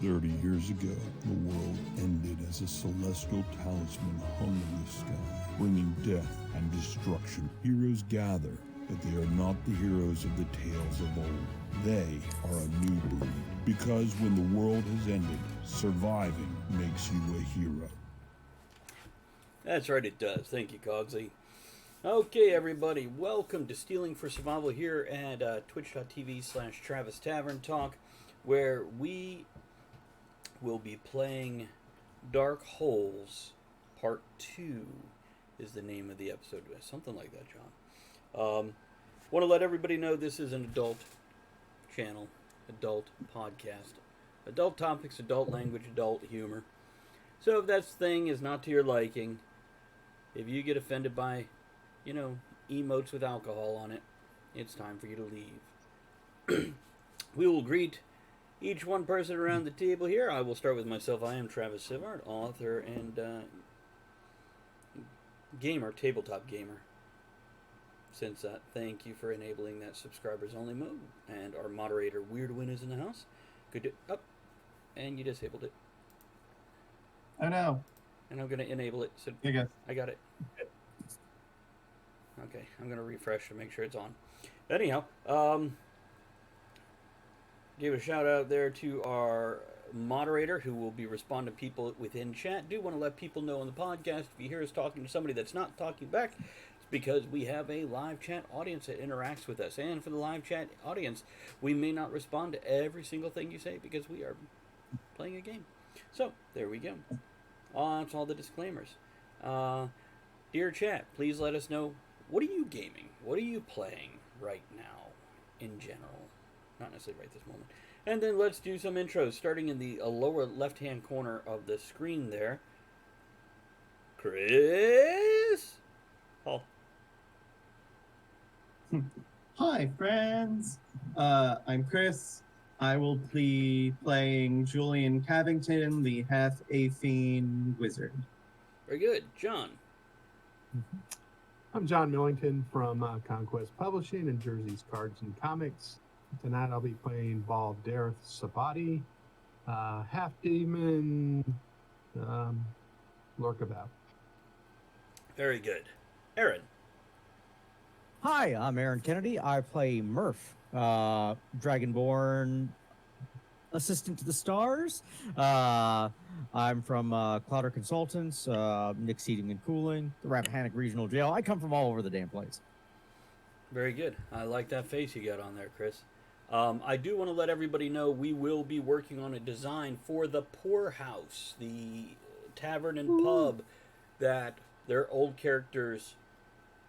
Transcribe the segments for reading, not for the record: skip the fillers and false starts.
30 years ago, the world ended as a celestial talisman hung in the sky, bringing death and destruction. Heroes gather, but they are not the heroes of the tales of old. They are a new breed, because when the world has ended, surviving makes you a hero. That's right, it does. Thank you, Cogsy. Okay, everybody, welcome to Stealing for Survival here at twitch.tv/Travis Tavern Talk, where we will be playing Dark Holes Part 2 is the name of the episode. Something like that, John. Want to let everybody know this is an adult channel, adult podcast. Adult topics, adult language, adult humor. So if that thing is not to your liking, if you get offended by emotes with alcohol on it, it's time for you to leave. We will greet each one person around the table here. I will start with myself. I am Travis Sivart, author and gamer, tabletop gamer. Since thank you for enabling that subscribers only mode. And our moderator, Weirdwin, is in the house. Good to up, and you disabled it. Oh no. And I'm going to enable it. So Here you go. I got it. Okay, I'm going to refresh to make sure it's on. Anyhow, give a shout out there to our moderator who will be responding to people within chat. Do want to let people know on the podcast, if you hear us talking to somebody that's not talking back, it's because we have a live chat audience that interacts with us. And for the live chat audience, we may not respond to every single thing you say because we are playing a game. So, there we go. That's all the disclaimers. Dear chat, please let us know, what are you gaming? What are you playing right now in general? Not necessarily right this moment. And then let's do some intros, starting in the lower left-hand corner of the screen there. Chris? Oh. Hi, friends. I'm Chris. I will be playing Julian Cavington, the half-Athene wizard. Very good. John? I'm John Millington from Conquest Publishing and Jersey's Cards and Comics. Tonight I'll be playing Bald Dareth Sabati, half demon, lurkabout. Very good. Aaron? Hi, I'm Aaron Kennedy. I play Murph, Dragonborn assistant to the stars. I'm from Clouder Consultants, Nick's Heating and Cooling, the Rappahannock Regional Jail. I come from all over the damn place. Very good. I like that face you got on there, Chris. I do want to let everybody know we will be working on a design for the Poorhouse, the tavern and pub that their old characters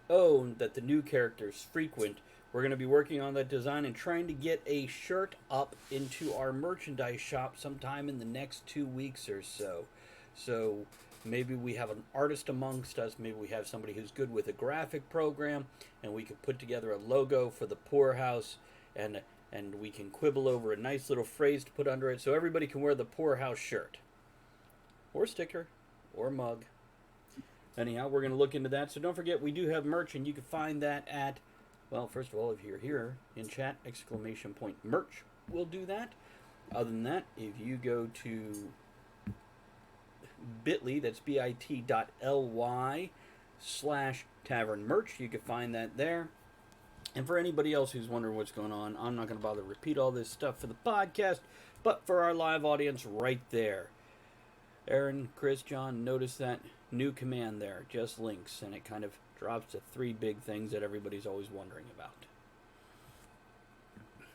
own, that the new characters frequent. We're going to be working on that design and trying to get a shirt up into our merchandise shop sometime in the next 2 weeks or so. So maybe we have an artist amongst us. Maybe we have somebody who's good with a graphic program, and we could put together a logo for the Poorhouse, and we can quibble over a nice little phrase to put under it so everybody can wear the Poorhouse shirt. Or sticker. Or mug. Anyhow, we're going to look into that. So don't forget, we do have merch, and you can find that at, well, first of all, if you're here in chat, !merch will do that. Other than that, if you go to bit.ly, that's bit.ly/tavern merch, you can find that there. And for anybody else who's wondering what's going on, I'm not going to bother to repeat all this stuff for the podcast, but for our live audience right there. Aaron, Chris, John, notice that new command there, just links, and it kind of drops to 3 big things that everybody's always wondering about.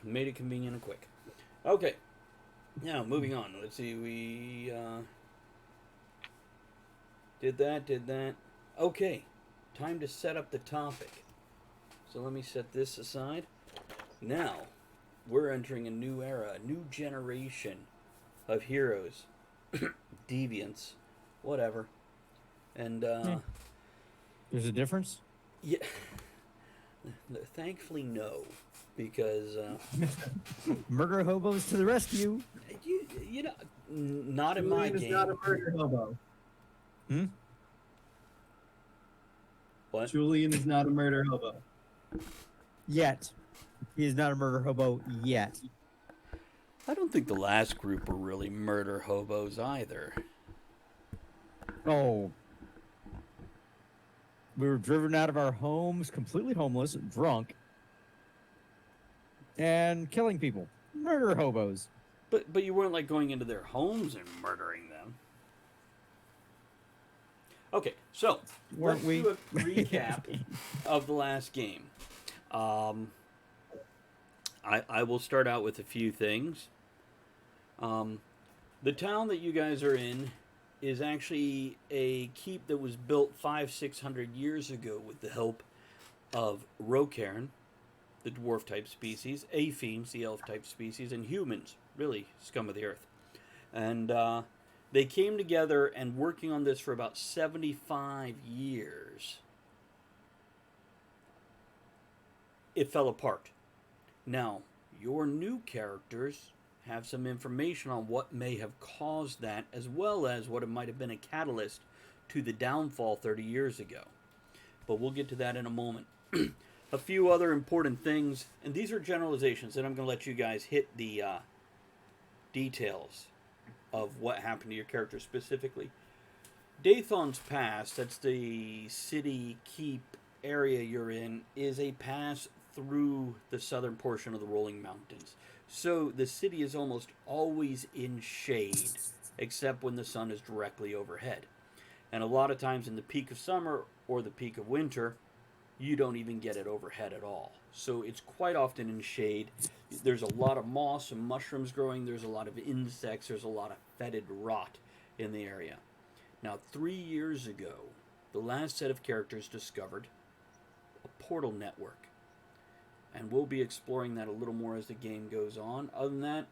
Made it convenient and quick. Okay, now moving on. Let's see, we did that. Okay, time to set up the topic. So let me set this aside. Now, we're entering a new era, a new generation of heroes, deviants, whatever. And There's a difference? yeah, thankfully no, because Murder hobos to the rescue. you know, not in my Julian is game. not a murder hobo. What? Julian is not a murder hobo. Yet. He is not a murder hobo yet. I don't think the last group were really murder hobos either. Oh. We were driven out of our homes, completely homeless, drunk, and killing people. Murder hobos. But you weren't like going into their homes and murdering them. Okay, so Weren't let's we? do a recap of the last game. I will start out with a few things. The town that you guys are in is actually a keep that was built 500-600 years ago with the help of Rocairn, the dwarf-type species, Aphines, the elf-type species, and humans, really scum of the earth. And they came together and working on this for about 75 years. It fell apart. Now, your new characters have some information on what may have caused that, as well as what it might have been a catalyst to the downfall 30 years ago. But we'll get to that in a moment. A few other important things, and these are generalizations, and I'm going to let you guys hit the details of what happened to your character specifically. Dathon's Pass, that's the city keep area you're in, is a pass through the southern portion of the Rolling Mountains. So the city is almost always in shade, except when the sun is directly overhead. And a lot of times in the peak of summer or the peak of winter, you don't even get it overhead at all. So it's quite often in shade. There's a lot of moss and mushrooms growing. There's a lot of insects. There's a lot of fetid rot in the area. Now, 3 years ago, the last set of characters discovered a portal network. And we'll be exploring that a little more as the game goes on. Other than that,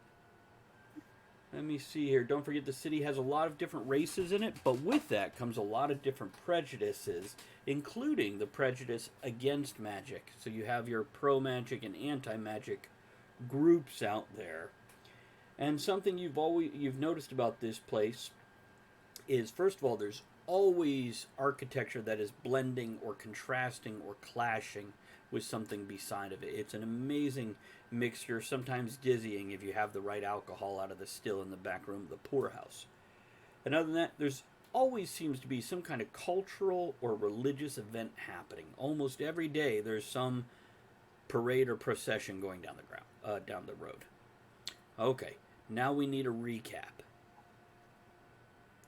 let me see here. Don't forget the city has a lot of different races in it, but with that comes a lot of different prejudices, including the prejudice against magic. So you have your pro-magic and anti-magic groups out there. And something you've noticed about this place is, first of all, there's always architecture that is blending or contrasting or clashing with something beside of it. It's an amazing mixture, sometimes dizzying if you have the right alcohol out of the still in the back room of the poorhouse. And other than that, there's always seems to be some kind of cultural or religious event happening. Almost every day there's some parade or procession going down the road. Okay, now we need a recap.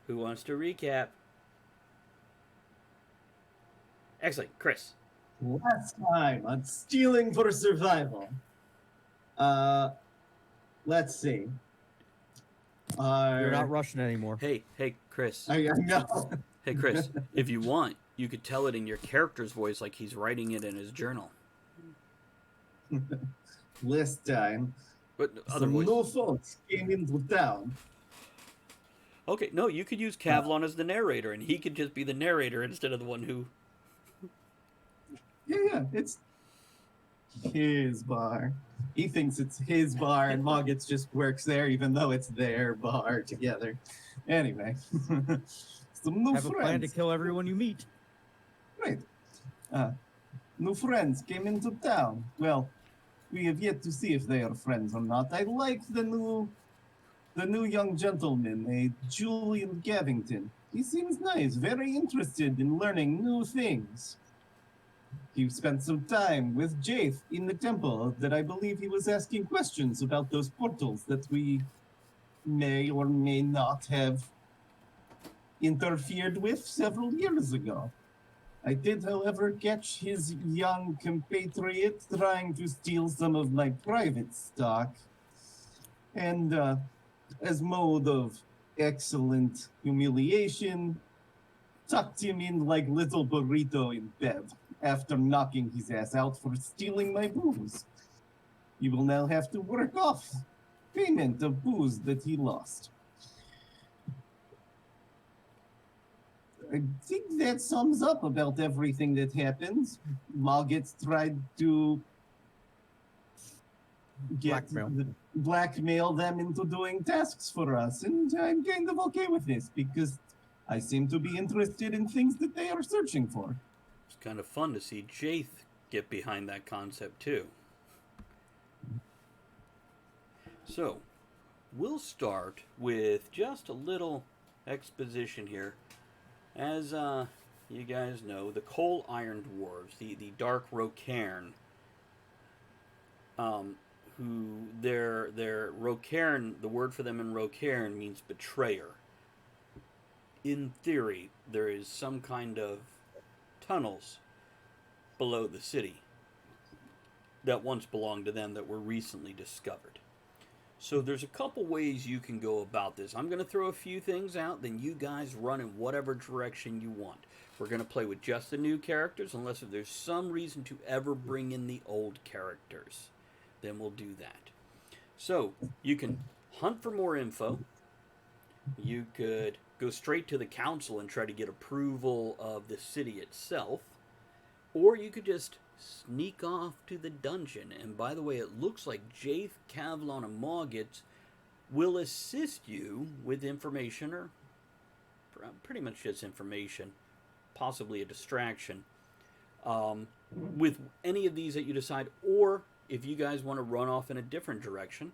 Who wants to recap? Excellent, Chris. Last time on Stealing for Survival. Let's see. You're not Russian anymore. Hey, Chris. I know. Hey, Chris, if you want, you could tell it in your character's voice like he's writing it in his journal. Last time, But other some voice. new folks came into town. Okay, no, you could use Kavlon as the narrator, and he could just be the narrator instead of the one who... Yeah, it's his bar. He thinks it's his bar, and Moggets just works there, even though it's their bar together. Anyway, some new Have a plan to friends. kill everyone you meet. Right. New friends came into town. Well, we have yet to see if they are friends or not. I like the new young gentleman, a Julian Gavington. He seems nice, very interested in learning new things. He spent some time with Jaith in the temple that I believe he was asking questions about those portals that we may or may not have interfered with several years ago. I did, however, catch his young compatriot trying to steal some of my private stock. And as mode of excellent humiliation, tucked him in like little burrito in bed after knocking his ass out for stealing my booze. He will now have to work off payment of booze that he lost. I think that sums up about everything that happens. Moggets tried to blackmail them into doing tasks for us, and I'm kind of okay with this because I seem to be interested in things that they are searching for. It's kind of fun to see Jaith get behind that concept, too. So, we'll start with just a little exposition here. As you guys know, the Coal Iron Dwarves, the Dark Rocairn, who their Rocairn, the word for them in Rocairn means betrayer. In theory, there is some kind of tunnels below the city that once belonged to them that were recently discovered. So there's a couple ways you can go about this. I'm going to throw a few things out, then you guys run in whatever direction you want. We're going to play with just the new characters, unless if there's some reason to ever bring in the old characters. Then we'll do that. So you can hunt for more info. You could go straight to the council and try to get approval of the city itself. Or you could just sneak off to the dungeon. And by the way, it looks like Jaith, Kavlon, and Moggetts will assist you with information, or pretty much just information, possibly a distraction, with any of these that you decide. Or if you guys want to run off in a different direction,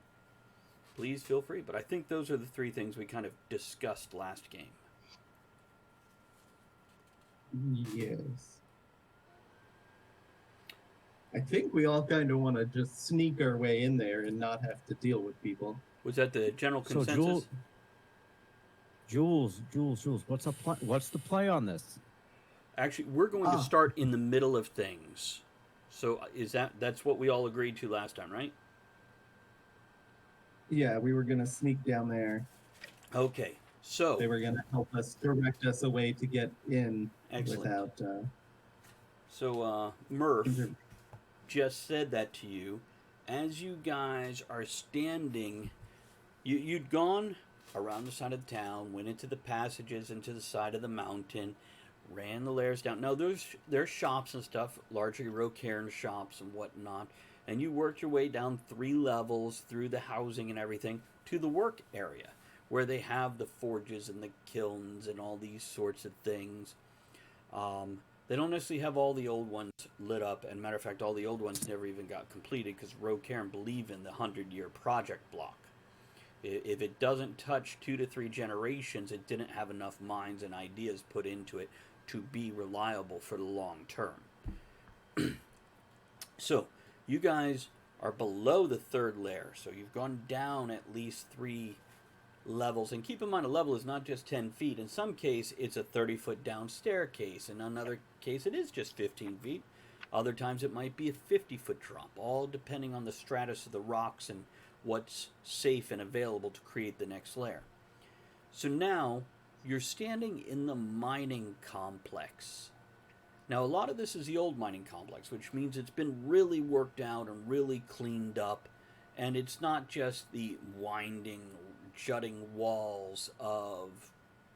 please feel free. But I think those are the three things we kind of discussed last game. Yes. I think we all kind of want to just sneak our way in there and not have to deal with people. Was that the general So consensus? Jules, what's the play on this? Actually, we're going to start in the middle of things. So that's what we all agreed to last time, right? Yeah, we were going to sneak down there. Okay. So They were going to help us, direct us a way to get in excellent. without... So Murph just said that to you as you guys are standing. You'd gone around the side of the town, went into the passages into the side of the mountain, ran the lairs down. Now there's shops and stuff, largely Rocairn shops and whatnot, and you worked your way down 3 levels through the housing and everything to the work area where they have the forges and the kilns and all these sorts of things. They don't necessarily have all the old ones lit up, and matter of fact, all the old ones never even got completed because Rocairn believe in the 100-year project block. If it doesn't touch 2 to 3 generations, it didn't have enough minds and ideas put into it to be reliable for the long term. So, you guys are below the 3rd layer, so you've gone down at least 3 levels. And keep in mind, a level is not just 10 feet. In some case, it's a 30-foot down staircase. In another case, it is just 15 feet. Other times, it might be a 50-foot drop, all depending on the stratus of the rocks and what's safe and available to create the next layer. So now, you're standing in the mining complex. Now, a lot of this is the old mining complex, which means it's been really worked out and really cleaned up. And it's not just the winding, jutting walls of,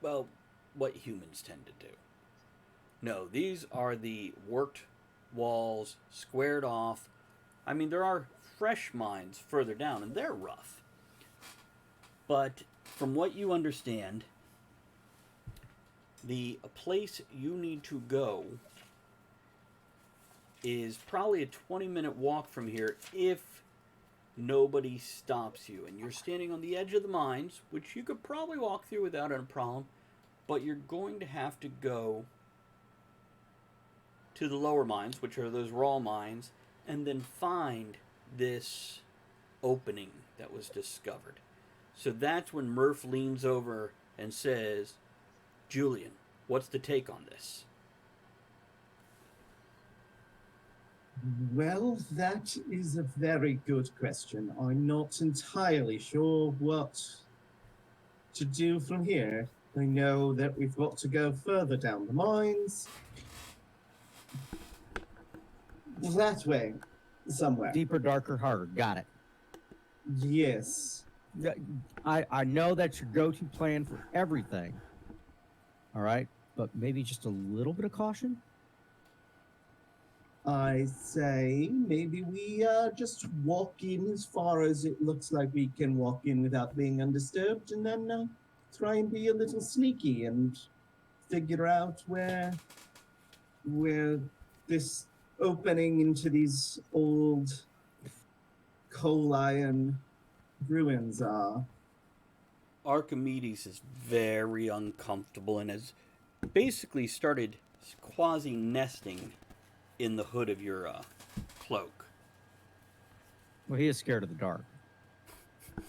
well, what humans tend to do. No, these are the worked walls, squared off. I mean, there are fresh mines further down, and they're rough. But from what you understand, the place you need to go is probably a 20-minute walk from here if nobody stops you. And you're standing on the edge of the mines, which you could probably walk through without a problem, but you're going to have to go to the lower mines, which are those raw mines, and then find this opening that was discovered. So that's when Murph leans over and says, Julian, what's the take on this? Well, that is a very good question. I'm not entirely sure what to do from here. I know that we've got to go further down the mines. That way, somewhere. Deeper, darker, harder. Got it. Yes. Yeah, I know that's your go-to plan for everything. All right, but maybe just a little bit of caution. I say maybe we just walk in as far as it looks like we can walk in without being undisturbed, and then try and be a little sneaky and figure out where this opening into these old coal iron ruins are. Archimedes is very uncomfortable and has basically started quasi nesting in the hood of your cloak. Well, he is scared of the dark.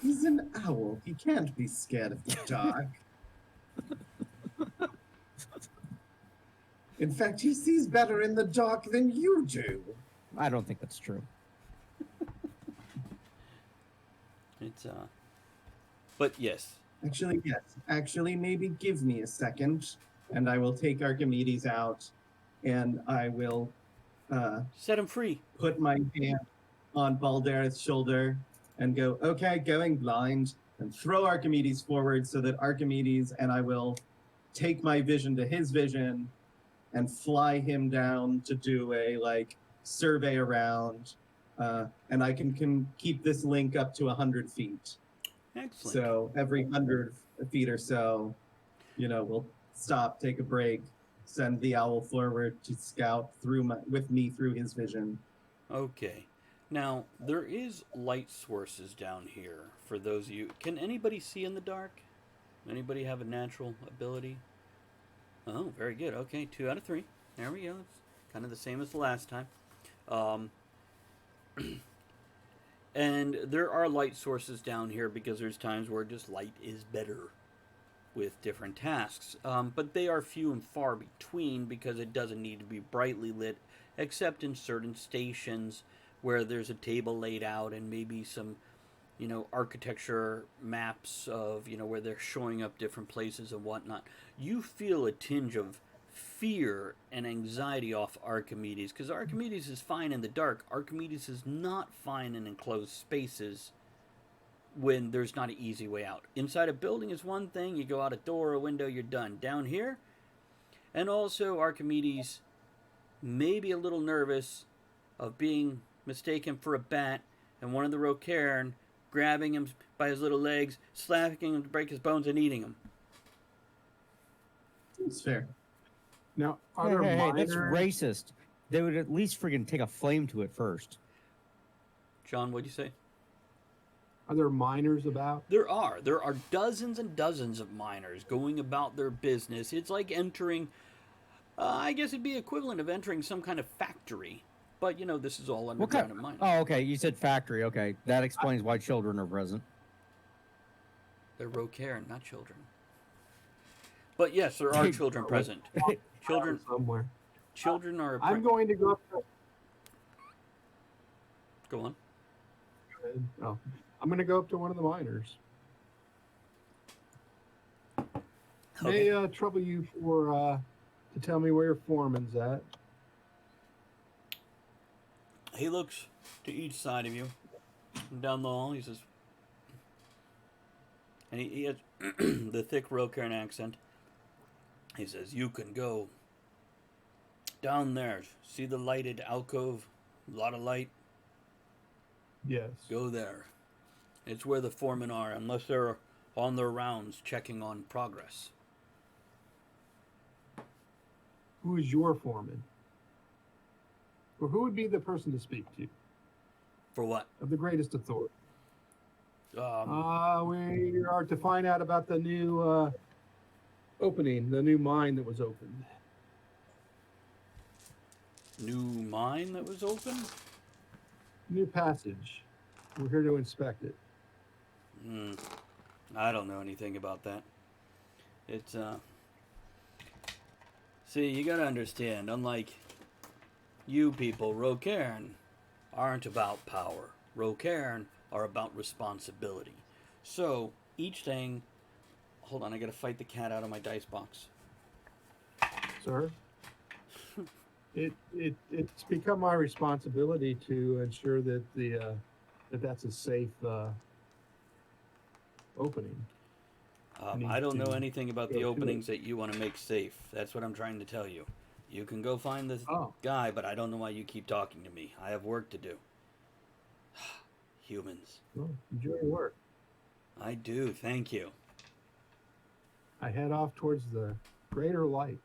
He's an owl. He can't be scared of the dark. In fact, he sees better in the dark than you do. I don't think that's true. It's but yes. Actually, yes. Actually, maybe give me a second, and I will take Archimedes out, and I will Set him free. put my hand on Baldereth's shoulder and go, okay, going blind, and throw Archimedes forward so that Archimedes and I will take my vision to his vision and fly him down to do a survey around, and I can keep this link up to 100 feet. Excellent. So every 100 feet or so, we'll stop, take a break, send the owl forward to scout with me through his vision. Okay. Now, there is light sources down here for those of you. Can anybody see in the dark? Anybody have a natural ability? Oh, very good. Okay, 2 out of 3. There we go. It's kind of the same as the last time. And there are light sources down here because there's times where just light is better with different tasks. But they are few and far between because it doesn't need to be brightly lit, except in certain stations where there's a table laid out and maybe some, architecture maps of, where they're showing up different places and whatnot. You feel a tinge of fear and anxiety off Archimedes because Archimedes is fine in the dark. Archimedes is not fine in enclosed spaces when there's not an easy way out. Inside a building is one thing. You go out a door or a window, you're done. Down here, and also Archimedes may be a little nervous of being mistaken for a bat and one of the Rocairn grabbing him by his little legs, slapping him to break his bones and eating him. It's fair. Now, are Hey, there hey, that's minor- racist. They would at least freaking take a flame to it first. John, what'd you say? Are there miners about? There are dozens and dozens of miners going about their business. It's like entering, I guess it'd be equivalent of entering some kind of factory. But, this is all What kind? underground mining. Oh, okay. You said factory. Okay, that explains why children are present. They're Rocairn, not children. But yes, there are children present. Children Somewhere. are... I'm going to go up to, Go on. oh, I'm going to go up to one of the miners. Okay. May trouble you for to tell me where your foreman's at. He looks to each side of you. Down the hall, he says... And he has the thick Rocairn accent. He says, you can go down there. See the lighted alcove? A lot of light. Yes. Go there. It's where the foremen are, unless they're on their rounds checking on progress. Who is your foreman? Or who would be the person to speak to For what? of the greatest authority? We are to find out about the new opening, the new mine that was opened. New mine that was open? New passage. We're here to inspect it. I don't know anything about that. It's, See, you gotta understand, unlike you people, Rocairn aren't about power. Rocairn are about responsibility. So, each thing... Hold on, I gotta fight the cat out of my dice box. Sir, it's become my responsibility to ensure that that's a safe opening. I don't know anything about the go to openings that you want to make safe. That's what I'm trying to tell you. You can go find this guy, but I don't know why you keep talking to me. I have work to do. Humans. Well, enjoy your work. I do, thank you. I head off towards the greater light.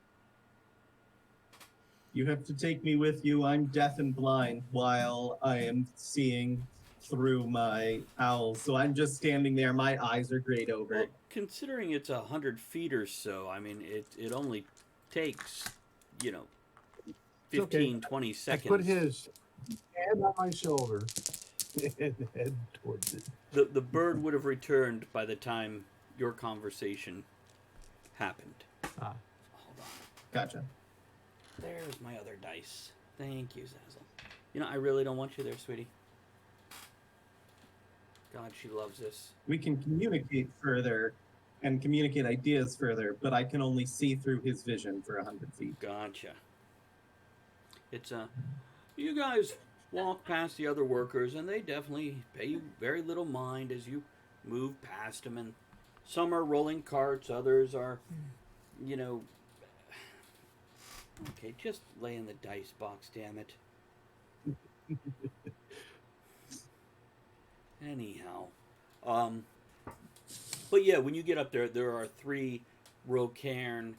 You have to take me with you. I'm deaf and blind while I am seeing through my owl, so I'm just standing there. My eyes are grayed over. Well, considering it's 100 feet or so, I mean, it only takes, you know, It's okay. 15, 20 I seconds. put his hand on my shoulder and head towards it. The bird would have returned by the time your conversation happened. Ah. Hold on. Gotcha. There's my other dice. Thank you, Zazzle. You know, I really don't want you there, sweetie. God, she loves this. We can communicate further and communicate ideas further, but I can only see through his vision for 100 feet. Gotcha. It's you guys walk past the other workers, and they definitely pay you very little mind as you move past them. And some are rolling carts, others are, you know. Okay, just lay in the dice box, damn it. Anyhow, but yeah, when you get up there, there are 3 Rocairn.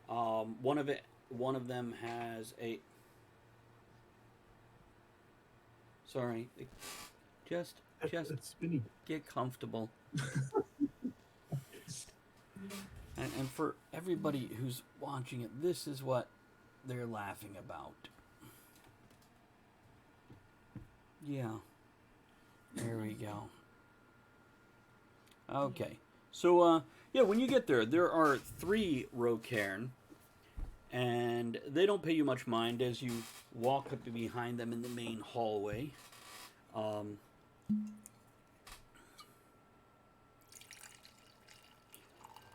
One of them has a. Sorry, just It's spinning. get comfortable. And for everybody who's watching it, this is what they're laughing about. Yeah. There we go. Okay. So, yeah, when you get there, there are 3 Rocairn, and they don't pay you much mind as you walk up to behind them in the main hallway.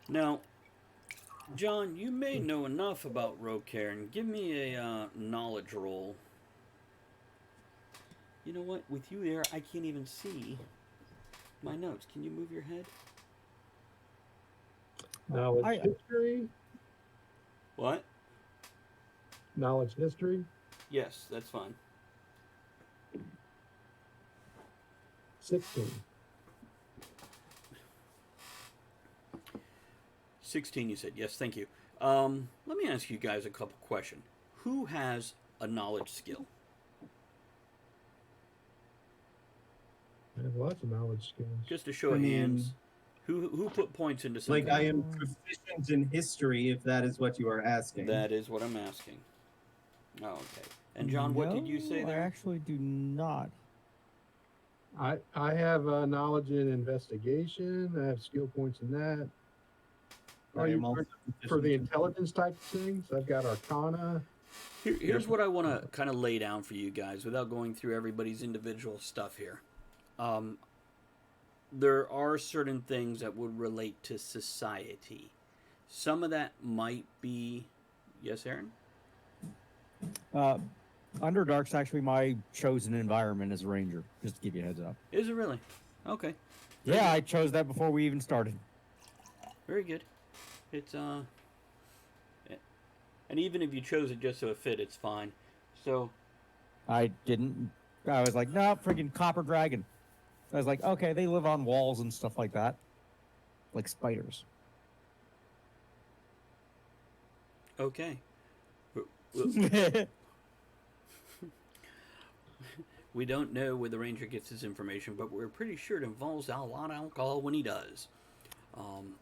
Now, John, you may know enough about Rocairn. Give me a knowledge roll. You know what? With you there, I can't even see my notes. Can you move your head? Knowledge history. What? Knowledge history. Yes, that's fine. 16. 16, you said. Yes, thank you. Let me ask you guys a couple questions. Who has a knowledge skill? I have lots of knowledge skills. Just a show of hands. Who put points into something? Like, I am proficient in history, if that is what you are asking. That is what I'm asking. Oh, okay. And John, what did you say No, there? I actually do not. I have knowledge in investigation. I have skill points in that. I am also For the proficient. intelligence type of things, I've got Arcana. Here's what I want to kind of lay down for you guys without going through everybody's individual stuff here. There are certain things that would relate to society. Some of that might be... Yes, Aaron? Underdark's actually my chosen environment as a ranger, just to give you a heads up. Is it really? Okay. Yeah, I chose that before we even started. Very good. It's, and even if you chose it just so it fit, it's fine. So, I didn't. I was like, no, freaking copper dragon. I was like, okay, they live on walls and stuff like that, like spiders. okay. We don't know where the ranger gets his information, but we're pretty sure it involves a lot of alcohol when he does.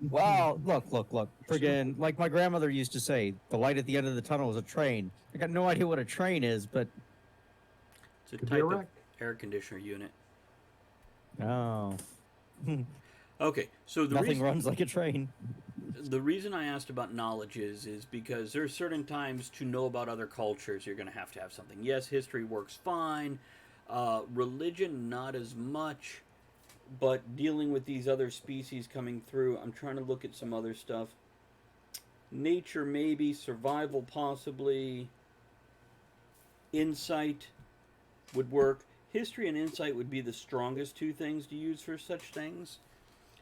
Wow, look. Friggin', like my grandmother used to say, the light at the end of the tunnel is a train. I got no idea what a train is, but... It's a Could be type a of wreck. air conditioner unit. Oh. Okay, so the Nothing reason, runs like a train. the reason I asked about knowledge is because there are certain times to know about other cultures you're going to have something. Yes, history works fine. Religion, not as much. But dealing with these other species coming through, I'm trying to look at some other stuff. Nature, maybe. Survival, possibly. Insight would work. History and insight would be the strongest 2 things to use for such things.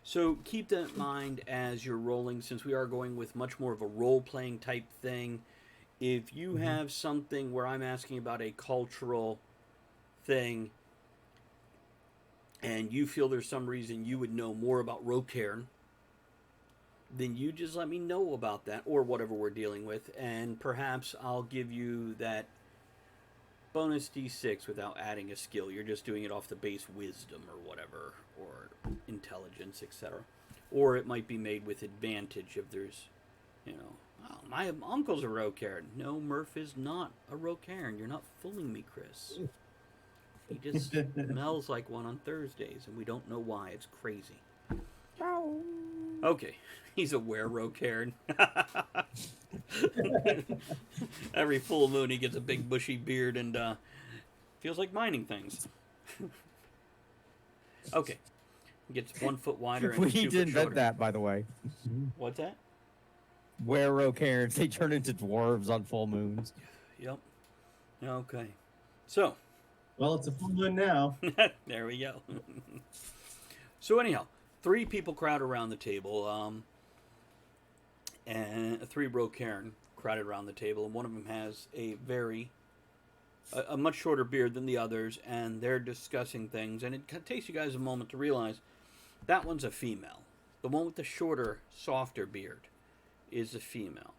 So keep that in mind as you're rolling, since we are going with much more of a role-playing type thing. If you have something where I'm asking about a cultural thing, and you feel there's some reason you would know more about Rocairn, then you just let me know about that, or whatever we're dealing with, and perhaps I'll give you that bonus d6 without adding a skill. You're just doing it off the base wisdom or whatever, or intelligence, etc. Or it might be made with advantage if there's, you know, oh, my uncle's a Rocairn. No, Murph is not a Rocairn. You're not fooling me, Chris. He just smells like one on Thursdays, and we don't know why. It's crazy. Okay, he's a were-Rocairn. Every full moon, he gets a big bushy beard and feels like mining things. Okay, he gets 1 foot wider and We 2 did foot invent shorter. that, by the way. What's that? Were-Rocairns, they turn into dwarves on full moons. Yep. Okay. So, Well, it's a full moon now. there we go. So anyhow, 3 people crowd around the table, and 3 Rocairn crowded around the table, and one of them has a much shorter beard than the others, and they're discussing things, and it takes you guys a moment to realize that one's a female. The one with the shorter, softer beard is a female.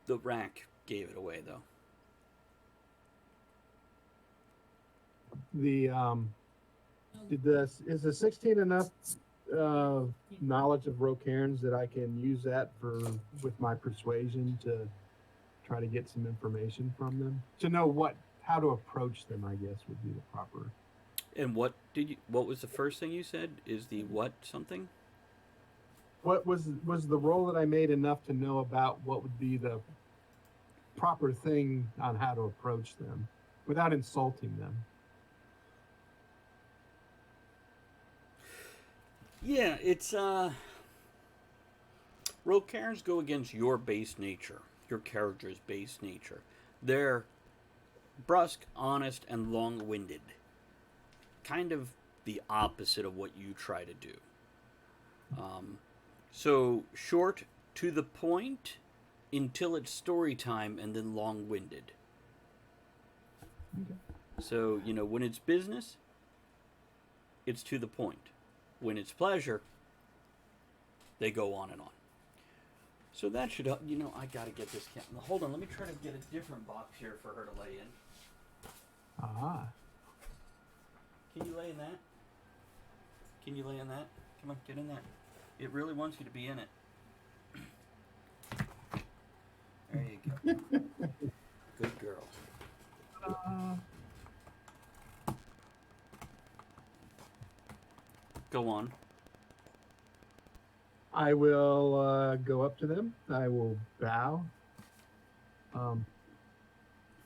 The rack gave it away, though. Is the 16 enough knowledge of Rocairns that I can use that with my persuasion to try to get some information from them, to know how to approach them, I guess would be the proper. And what was the first thing you said? Is the what something? What was the roll that I made enough to know about what would be the proper thing on how to approach them without insulting them? Yeah, it's Rocairns go against your base nature, your character's base nature. They're brusque, honest, and long-winded. Kind of the opposite of what you try to do. So short, to the point, until it's story time, and then long-winded. Okay. So, when it's business, it's to the point. When it's pleasure, they go on and on. So that should help. I gotta get this cat. Hold on, let me try to get a different box here for her to lay in. Ah. Can you lay in that? Can you lay in that? Come on, get in there. It really wants you to be in it. There you go. Good girl. Go on. I will go up to them. I will bow.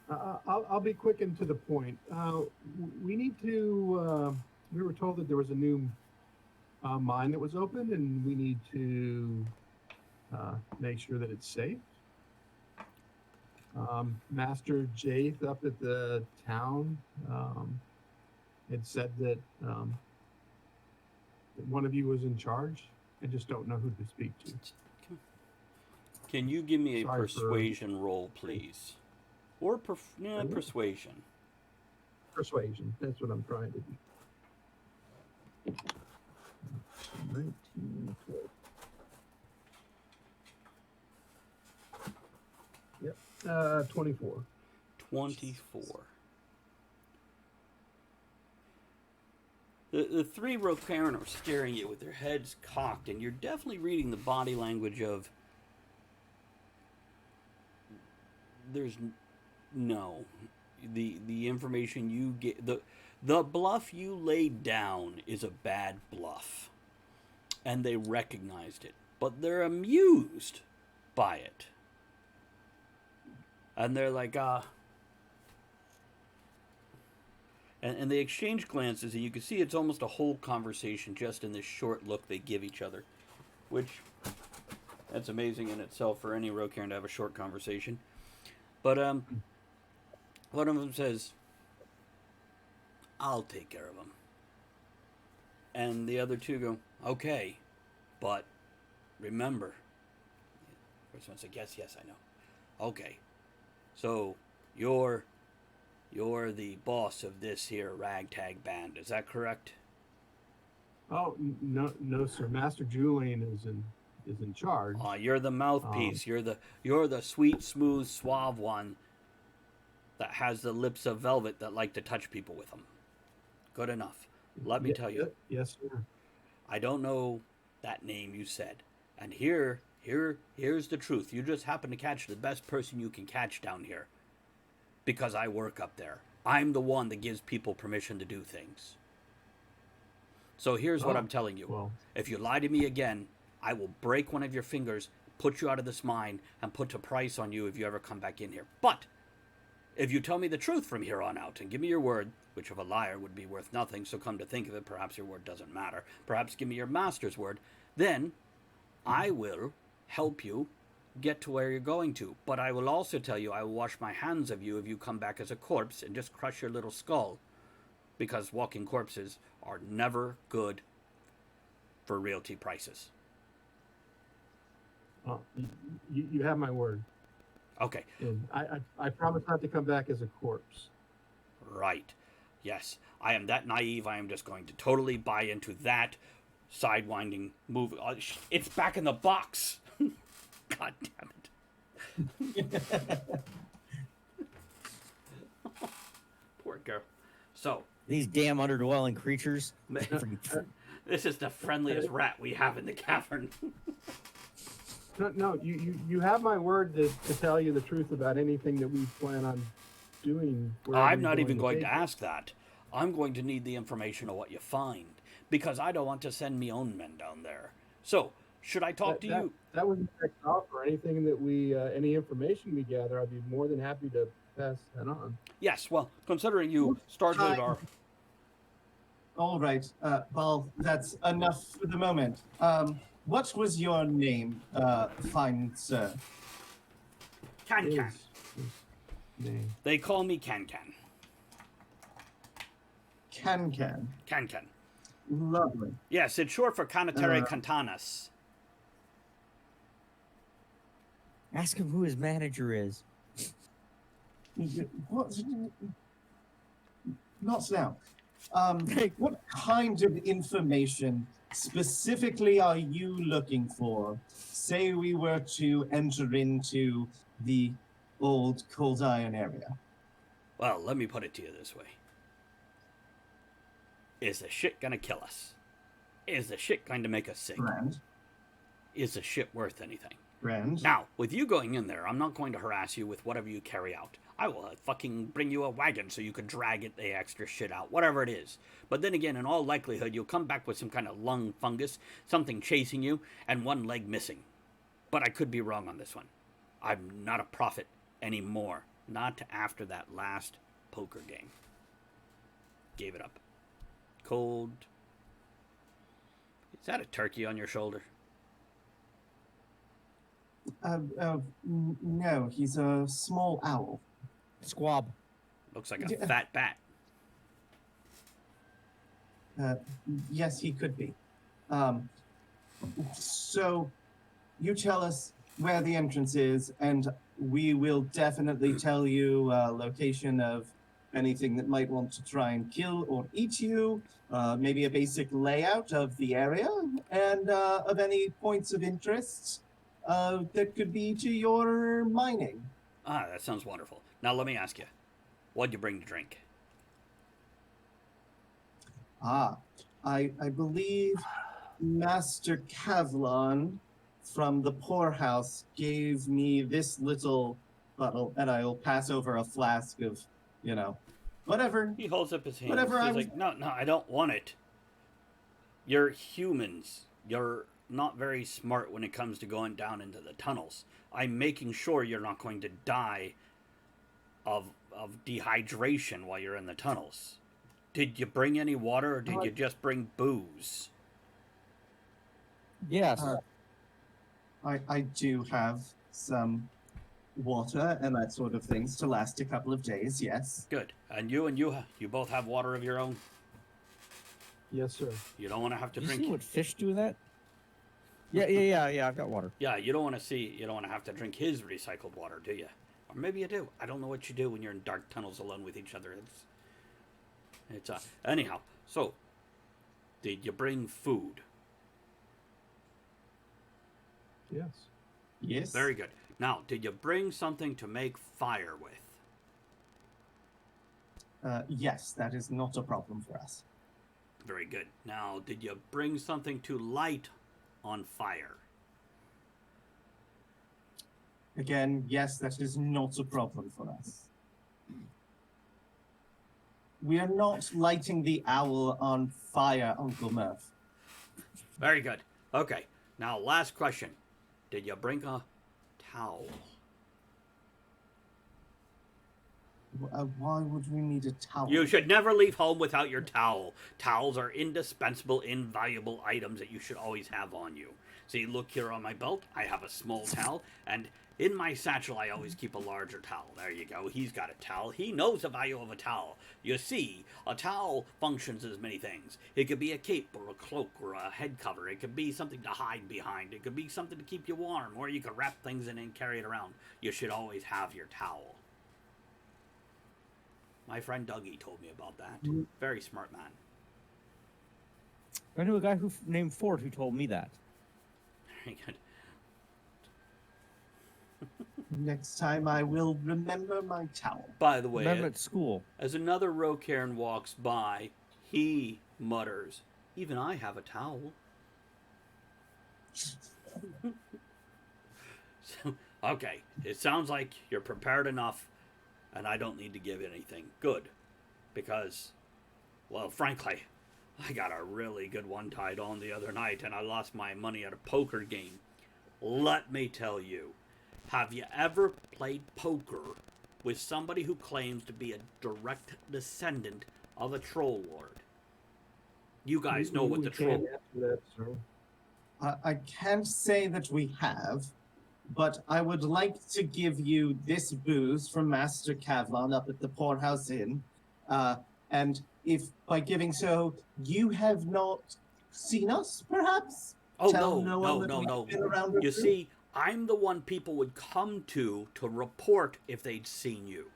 I'll be quick and to the point. We need to. We were told that there was a new mine that was opened, and we need to make sure that it's safe. Master Jaith up at the town had said that one of you was in charge. I just don't know who to speak to. Can you give me a Sorry persuasion roll, please? Or persuasion. Persuasion. That's what I'm trying to do. 19, 12. Yep. 24. 24. The 3 Rocairn are staring at you with their heads cocked, and you're definitely reading the body language of there's no the information you get, the bluff you laid down is a bad bluff, and they recognized it, but they're amused by it, and they're like and they exchange glances, and you can see it's almost a whole conversation just in this short look they give each other, which that's amazing in itself for any Rocairn to have a short conversation. But one of them says, "I'll take care of him," and the other 2 go, "Okay, but remember." First one said, "Yes, I know." "Okay, so you're the boss of this here ragtag band, is that correct?" Oh no, sir. Master Julian is in charge. You're the mouthpiece. You're the sweet, smooth, suave one that has the lips of velvet that like to touch people with them. Good enough. Let me tell you, Yes, sir. I don't know that name you said. And here's the truth. You just happen to catch the best person you can catch down here. Because I work up there. I'm the one that gives people permission to do things. So here's what Oh, I'm telling you. well. If you lie to me again, I will break one of your fingers, put you out of this mine, and put a price on you if you ever come back in here. But if you tell me the truth from here on out and give me your word, which of a liar would be worth nothing, so come to think of it, perhaps your word doesn't matter. Perhaps give me your master's word. Then I will help you get to where you're going to. But I will also tell you I will wash my hands of you if you come back as a corpse and just crush your little skull. Because walking corpses are never good for realty prices. Oh, you have my word. Okay, And I promise not to come back as a corpse. right. Yes, I am that naive. I am just going to totally buy into that sidewinding move. It's back in the box. God damn it. Poor girl. So, These damn underdwelling creatures. this is the friendliest rat we have in the cavern. No, you have my word to tell you the truth about anything that we plan on doing. wherever I'm you're not even going take to it. ask that. I'm going to need the information of what you find because I don't want to send me own men down there. So, should I talk to you? That was checked off or anything that we, any information we gather, I'd be more than happy to pass that on. Yes, well, considering you started our. All right. Well, that's enough for the moment. What was your name, fine sir? Can Can. His name. They call me Can Can. Can. Can Can. Lovely. Yes, it's short for Canatare Cantanas. Ask him who his manager is. What? Not now. What kind of information specifically are you looking for? Say we were to enter into the old Cold Iron area. Well, let me put it to you this way. Is the shit gonna kill us? Is the shit going to make us sick? Grand. Is the shit worth anything? Grand. Now, with you going in there, I'm not going to harass you with whatever you carry out. I will fucking bring you a wagon so you could drag it, the extra shit out, whatever it is. But then again, in all likelihood, you'll come back with some kind of lung fungus, something chasing you, and one leg missing. But I could be wrong on this one. I'm not a prophet anymore. Not after that last poker game. Gave it up. Cold. Is that a turkey on your shoulder? No, he's a small owl. Squab. Looks like a fat bat. Yes, he could be. So, you tell us where the entrance is, and we will definitely tell you location of anything that might want to try and kill or eat you, maybe a basic layout of the area, and of any points of interest that could be to your mining. Ah, that sounds wonderful. Now let me ask you, what'd you bring to drink? I believe Master Kavlon from the poorhouse gave me this little bottle, and I'll pass over a flask of, whatever. He holds up his hand. Whatever He's I was- like, no, I don't want it. You're humans. You're not very smart when it comes to going down into the tunnels. I'm making sure you're not going to die of dehydration while you're in the tunnels. Did you bring any water, or did you just bring booze? Yes. I do have some water and that sort of things to last a couple of days, yes. Good. And you both have water of your own? Yes, sir. You don't want to have to Did you drink. see what fish do that? Yeah. I've got water. Yeah, you don't want to have to drink his recycled water, do you? Or maybe you do. I don't know what you do when you're in dark tunnels alone with each other. It's anyhow. So, did you bring food? Yes. Yes. Very good. Now, did you bring something to make fire with? Yes, that is not a problem for us. Very good. Now, did you bring something to light on fire? Again, yes, that is not a problem for us. We are not lighting the owl on fire, Uncle Murph. Very good. Okay. Now, last question. Did you bring a towel? Why would we need a towel? You should never leave home without your towel. Towels are indispensable, invaluable items that you should always have on you. See, look here on my belt. I have a small towel, and in my satchel, I always keep a larger towel. There you go. He's got a towel. He knows the value of a towel. You see, a towel functions as many things. It could be a cape or a cloak or a head cover. It could be something to hide behind. It could be something to keep you warm, or you could wrap things in it and carry it around. You should always have your towel. My friend Dougie told me about that. Very smart man. I knew a guy named Ford who told me that. Very good. Next time I will remember my towel. By the way, Remember at school. as another Rocairn walks by, he mutters, "Even I have a towel." So, okay, it sounds like you're prepared enough, and I don't need to give anything. Good. Because, well, frankly, I got a really good one tied on the other night, and I lost my money at a poker game. Let me tell you, have you ever played poker with somebody who claims to be a direct descendant of a troll lord? You guys know what the troll... Can't answer that, sir. I can't say that we have, but I would like to give you this booze from Master Kavlon up at the Poorhouse Inn. And if by giving so, you have not seen us, perhaps? Oh, Tell no, one that no, we no, have been no. around with You see, I'm the one people would come to report if they'd seen you.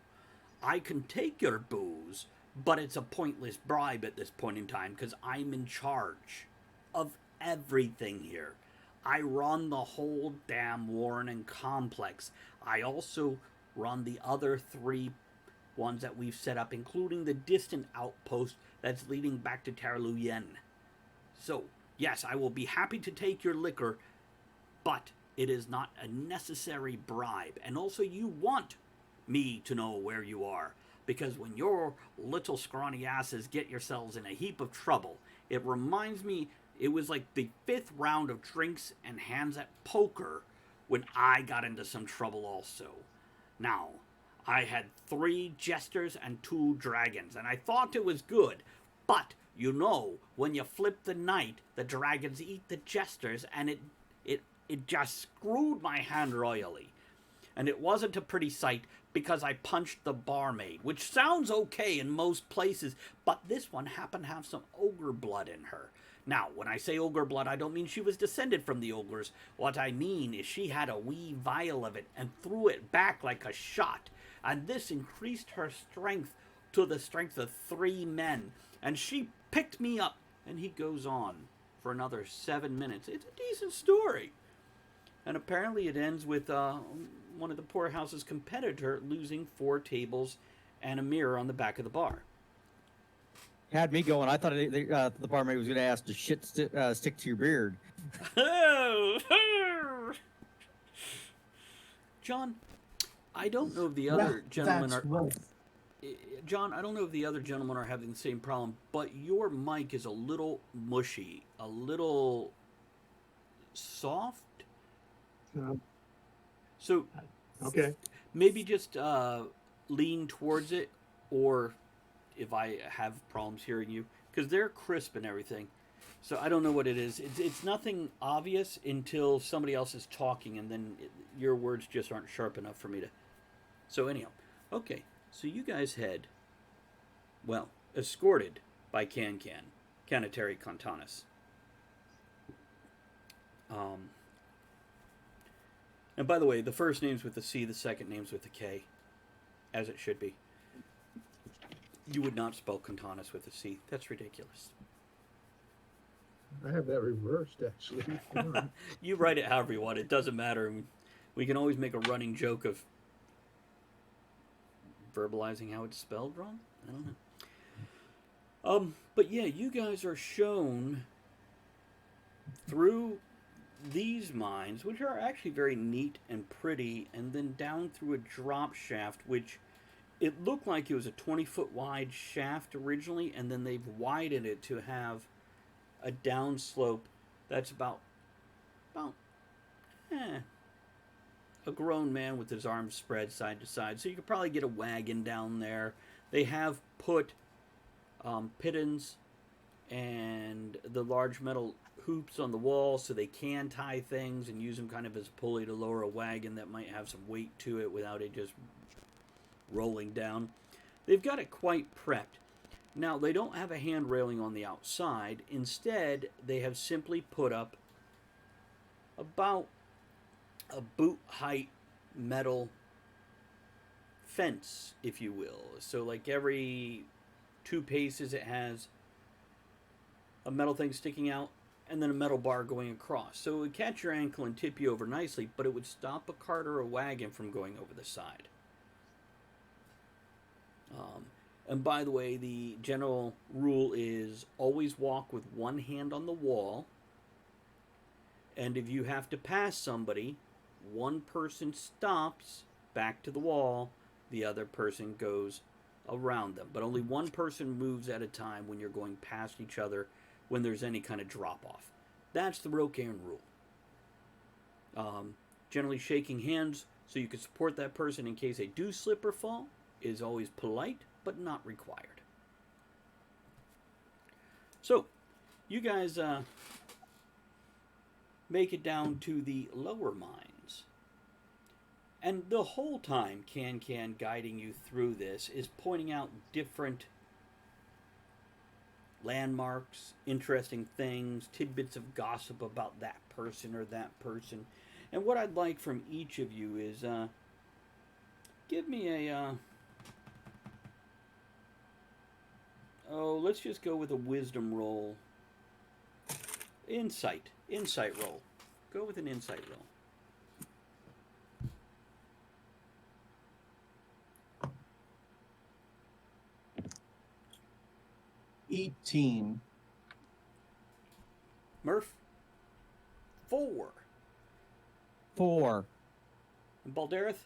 I can take your booze, but it's a pointless bribe at this point in time because I'm in charge of everything here. I run the whole damn Warren complex. I also run the other 3 ones that we've set up, including the distant outpost that's leading back to Terluyen. So, yes, I will be happy to take your liquor, but it is not a necessary bribe. And also, you want me to know where you are, because when your little scrawny asses get yourselves in a heap of trouble, it reminds me it was like the 5th round of drinks and hands at poker when I got into some trouble also. Now, I had 3 jesters and 2 dragons, and I thought it was good, but you know, when you flip the night, the dragons eat the jesters, and it just screwed my hand royally. And it wasn't a pretty sight because I punched the barmaid, which sounds okay in most places, but this one happened to have some ogre blood in her. Now, when I say ogre blood, I don't mean she was descended from the ogres. What I mean is she had a wee vial of it and threw it back like a shot, and this increased her strength to the strength of 3 men, and she picked me up, and he goes on for another 7 minutes. It's a decent story. And apparently it ends with one of the poorhouse's competitor losing 4 tables and a mirror on the back of the bar. Had me going. I thought the barmaid was going to ask, "Does shit stick to your beard?" John, I don't know if the other gentlemen are... Right. John, I don't know if the other gentlemen are having the same problem, but your mic is a little mushy, a little soft. So Okay. maybe just lean towards it, or if I have problems hearing you, because they're crisp and everything. So I don't know what it is. It's nothing obvious until somebody else is talking, and then your words just aren't sharp enough for me to... So anyhow, okay. So you guys head, well, escorted by Canateri Contanis. And by the way, the first name's with a C, the second name's with a K, as it should be. You would not spell Contanis with a C. That's ridiculous. I have that reversed, actually. You write it however you want. It doesn't matter. We can always make a running joke of verbalizing how it's spelled wrong. I don't know. But yeah, you guys are shown through these mines, which are actually very neat and pretty, and then down through a drop shaft, which it looked like it was a 20-foot wide shaft originally, and then they've widened it to have a downslope that's about a grown man with his arms spread side to side. So you could probably get a wagon down there. They have put pittons and the large metal hoops on the wall so they can tie things and use them kind of as a pulley to lower a wagon that might have some weight to it without it just rolling down. They've got it quite prepped. Now, they don't have a hand railing on the outside. Instead, they have simply put up about a boot height metal fence, if you will. So, like every 2 paces, it has a metal thing sticking out and then a metal bar going across. So it would catch your ankle and tip you over nicely, but it would stop a cart or a wagon from going over the side. And by the way, the general rule is always walk with one hand on the wall. And if you have to pass somebody, one person stops back to the wall, the other person goes around them. But only one person moves at a time when you're going past each other when there's any kind of drop-off. That's the Rocairn rule. Generally, shaking hands so you can support that person in case they do slip or fall is always polite, but not required. So, you guys make it down to the lower mines. And the whole time, Can guiding you through this is pointing out different landmarks, interesting things, tidbits of gossip about that person or that person. And what I'd like from each of you is give me a let's just go with a wisdom roll. Insight roll. Go with an insight roll. 18. Murph? 4. 4. And Baldareth?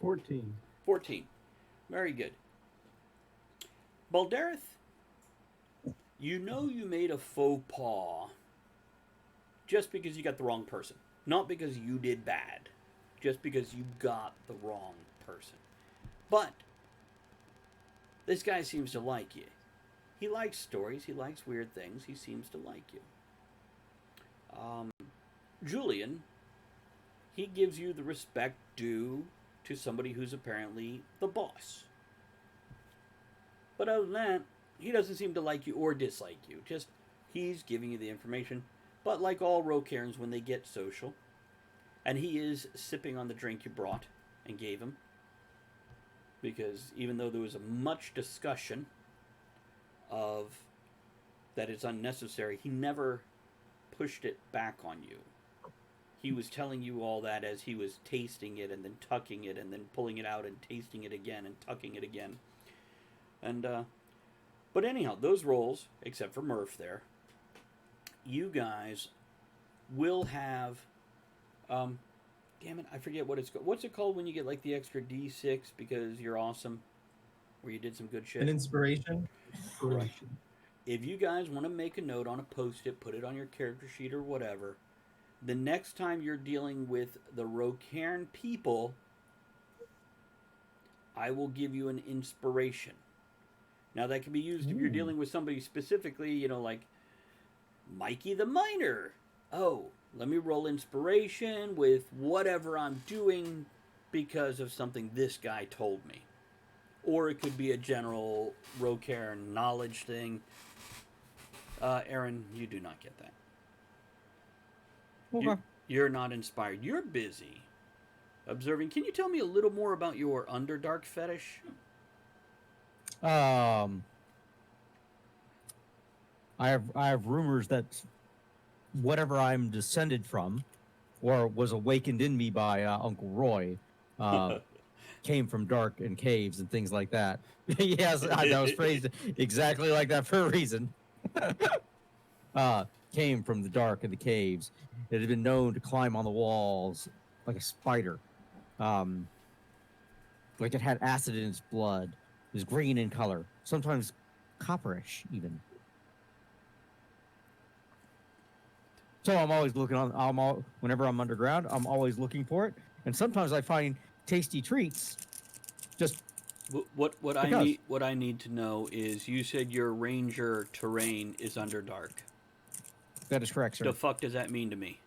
14. 14. Very good. Baldareth, you know you made a faux pas just because you got the wrong person. Not because you did bad. Just because you got the wrong person. But this guy seems to like you. He likes stories. He likes weird things. He seems to like you. Julian, he gives you the respect due to somebody who's apparently the boss. But other than that, he doesn't seem to like you or dislike you. Just, he's giving you the information. But like all Rocairns, when they get social, and he is sipping on the drink you brought and gave him, because even though there was much discussion of that it's unnecessary, he never pushed it back on you. He was telling you all that as he was tasting it and then tucking it and then pulling it out and tasting it again and tucking it again. And but anyhow, those rolls, except for Murph there, you guys will have damn it, I forget what it's called. What's it called when you get like the extra D6 because you're awesome? Where you did some good shit? An inspiration? Correction. If you guys want to make a note on a post-it, put it on your character sheet or whatever, the next time you're dealing with the Rocairn people, I will give you an inspiration. Now, that can be used if you're dealing with somebody specifically, you know, like Mikey the Miner. Oh, let me roll inspiration with whatever I'm doing because of something this guy told me. Or it could be a general Rocairn knowledge thing. Aaron, you do not get that. Okay. You're not inspired. You're busy observing. Can you tell me a little more about your Underdark fetish? I have rumors that whatever I'm descended from, or was awakened in me by Uncle Roy, came from dark and caves and things like that. Yes, that was phrased exactly like that for a reason. Came from the dark and the caves. It had been known to climb on the walls like a spider. Like it had acid in its blood. It was green in color, sometimes copperish even. So I'm always looking on. Whenever I'm underground, I'm always looking for it, and sometimes I find tasty treats. Just What Because. I need to know is you said your ranger terrain is underdark. that is correct, sir. The fuck does that mean to me?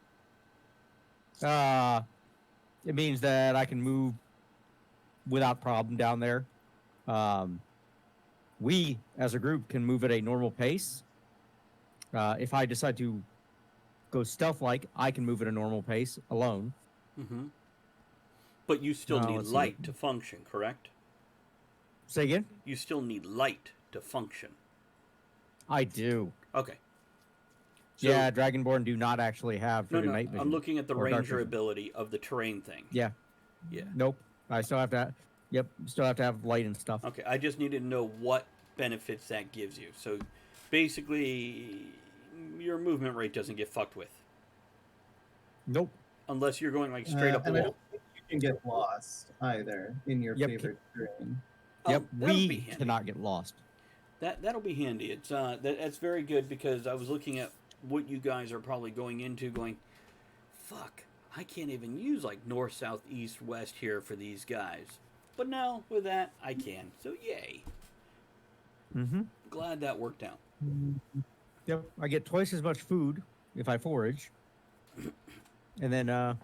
It means that I can move without problem down there. We, as a group, can move at a normal pace. If I decide to go stealth-like, I can move at a normal pace alone. Mm-hmm. But you still No, need let's see. light to function, correct? Say again? You still need light to function. I do. Okay. So, Yeah, Dragonborn do not actually have No, friggin' no. night vision. I'm looking at the or dark ranger vision. ability of the terrain thing. Yeah. Yeah. Nope. I still have to. Yep. Still have to have light and stuff. Okay. I just needed to know what benefits that gives you. So, basically, your movement rate doesn't get fucked with, Nope. unless you're going like straight up the and I wall. don't think you can get lost either in your Yep. favorite terrain. Yep. That'll be We handy. cannot get lost. That'll be handy. It's that's very good because I was looking at what you guys are probably going into, going, fuck, I can't even use like north, south, east, west here for these guys. But now with that, I can. So yay! Mm-hmm. Glad that worked out. Yep. I get twice as much food if I forage. And then,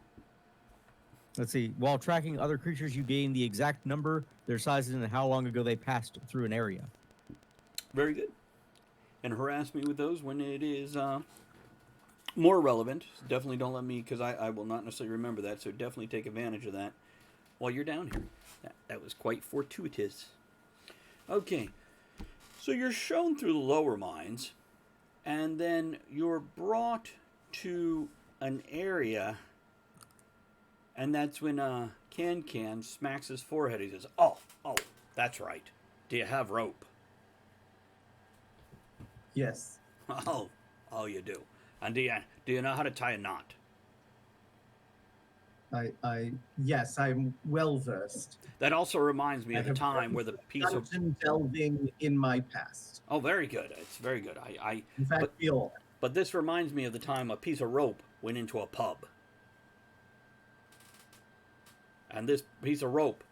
let's see. While tracking other creatures, you gain the exact number, their sizes, and how long ago they passed through an area. Very good. And harass me with those when it is more relevant. Definitely don't let me, because I will not necessarily remember that. So definitely take advantage of that while you're down here. That was quite fortuitous. Okay. So you're shown through the lower mines, and then you're brought to an area, and that's when Can smacks his forehead. He says, oh, that's right. Do you have rope? Yes. Oh, you do. And do you know how to tie a knot? Yes, I'm well versed. That also reminds me I of the have time where the piece of... Dungeon delving in my past. Oh, very good. It's very good. In fact, but- feel But this reminds me of the time a piece of rope went into a pub. And this piece of rope,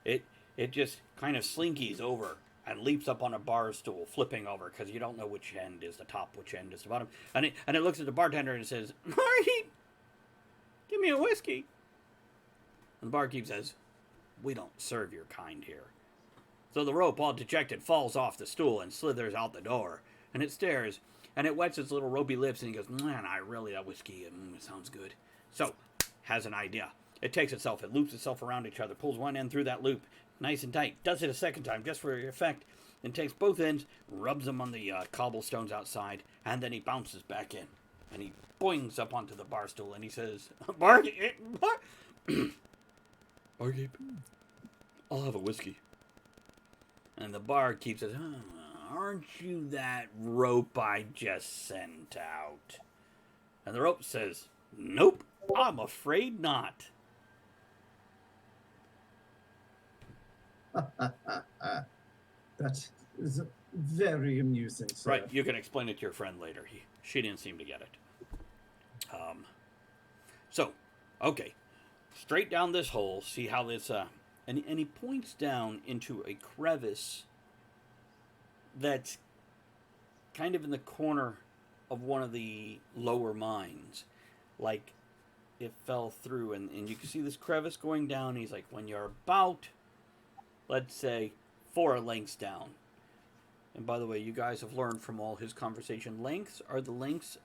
it just kind of slinkies over and leaps up on a bar stool, flipping over, because you don't know which end is the top, which end is the bottom. And it looks at the bartender and says, Marty, give me a whiskey. And the barkeep says, we don't serve your kind here. So the rope, all dejected, falls off the stool and slithers out the door. And it stares, and it wets its little ropey lips, and he goes, man, that whiskey, it sounds good. So, has an idea. It takes itself, it loops itself around each other, pulls one end through that loop, nice and tight, does it a second time, just for effect, then takes both ends, rubs them on the cobblestones outside, and then he bounces back in. And he boings up onto the bar stool, and he says, Barkeep, I'll have a whiskey. And the barkeep says, aren't you that rope I just sent out? And the rope says, nope, I'm afraid not. that is very amusing, sir. Right, you can explain it to your friend later. She didn't seem to get it. So, okay, straight down this hole, see how this, and he points down into a crevice that's kind of in the corner of one of the lower mines. Like, it fell through, and you can see this crevice going down. He's like, when you're about, let's say, 4 lengths down. And by the way, you guys have learned from all his conversation, lengths are the lengths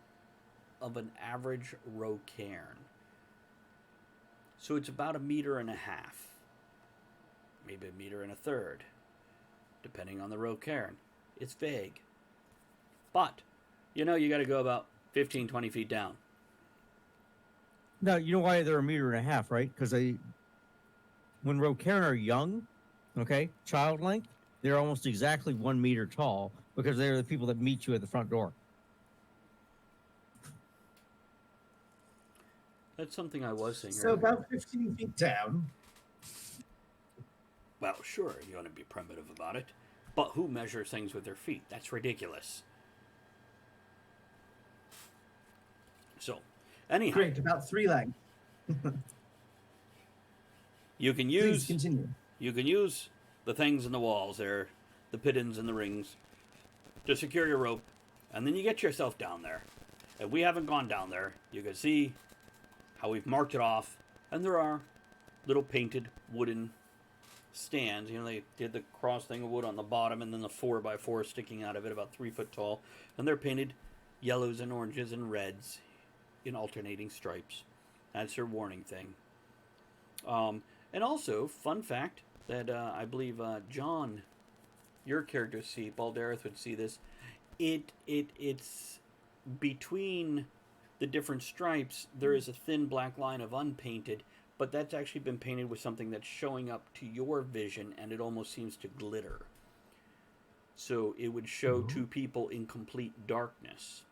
of an average row cairn. So it's about 1.5 meters, maybe 1.33 meters, depending on the row cairn. It's vague. But, you got to go about 15, 20 feet down. Now, you know why they're 1.5 meters, right? Because when Rocairn are young, okay, child length, they're almost exactly 1 meter tall because they're the people that meet you at the front door. That's something I was saying So earlier. about 15 feet down. Well, sure, you want to be primitive about it, but who measures things with their feet? That's ridiculous. So, anyhow, Great, about 3 lengths. you can Please use continue. the things in the walls there, the pittons and the rings, to secure your rope, and then you get yourself down there. If we haven't gone down there, you can see how we've marked it off, and there are little painted wooden stands. You know, they did the cross thing of wood on the bottom, and then the 4x4 sticking out of it, about 3 foot tall, and they're painted yellows and oranges and reds in alternating stripes. That's your warning thing. And also, fun fact that I believe John, your character, see, Baldareth would see this. It's between the different stripes. There is a thin black line of unpainted, but that's actually been painted with something that's showing up to your vision, and it almost seems to glitter. So it would show two people in complete darkness.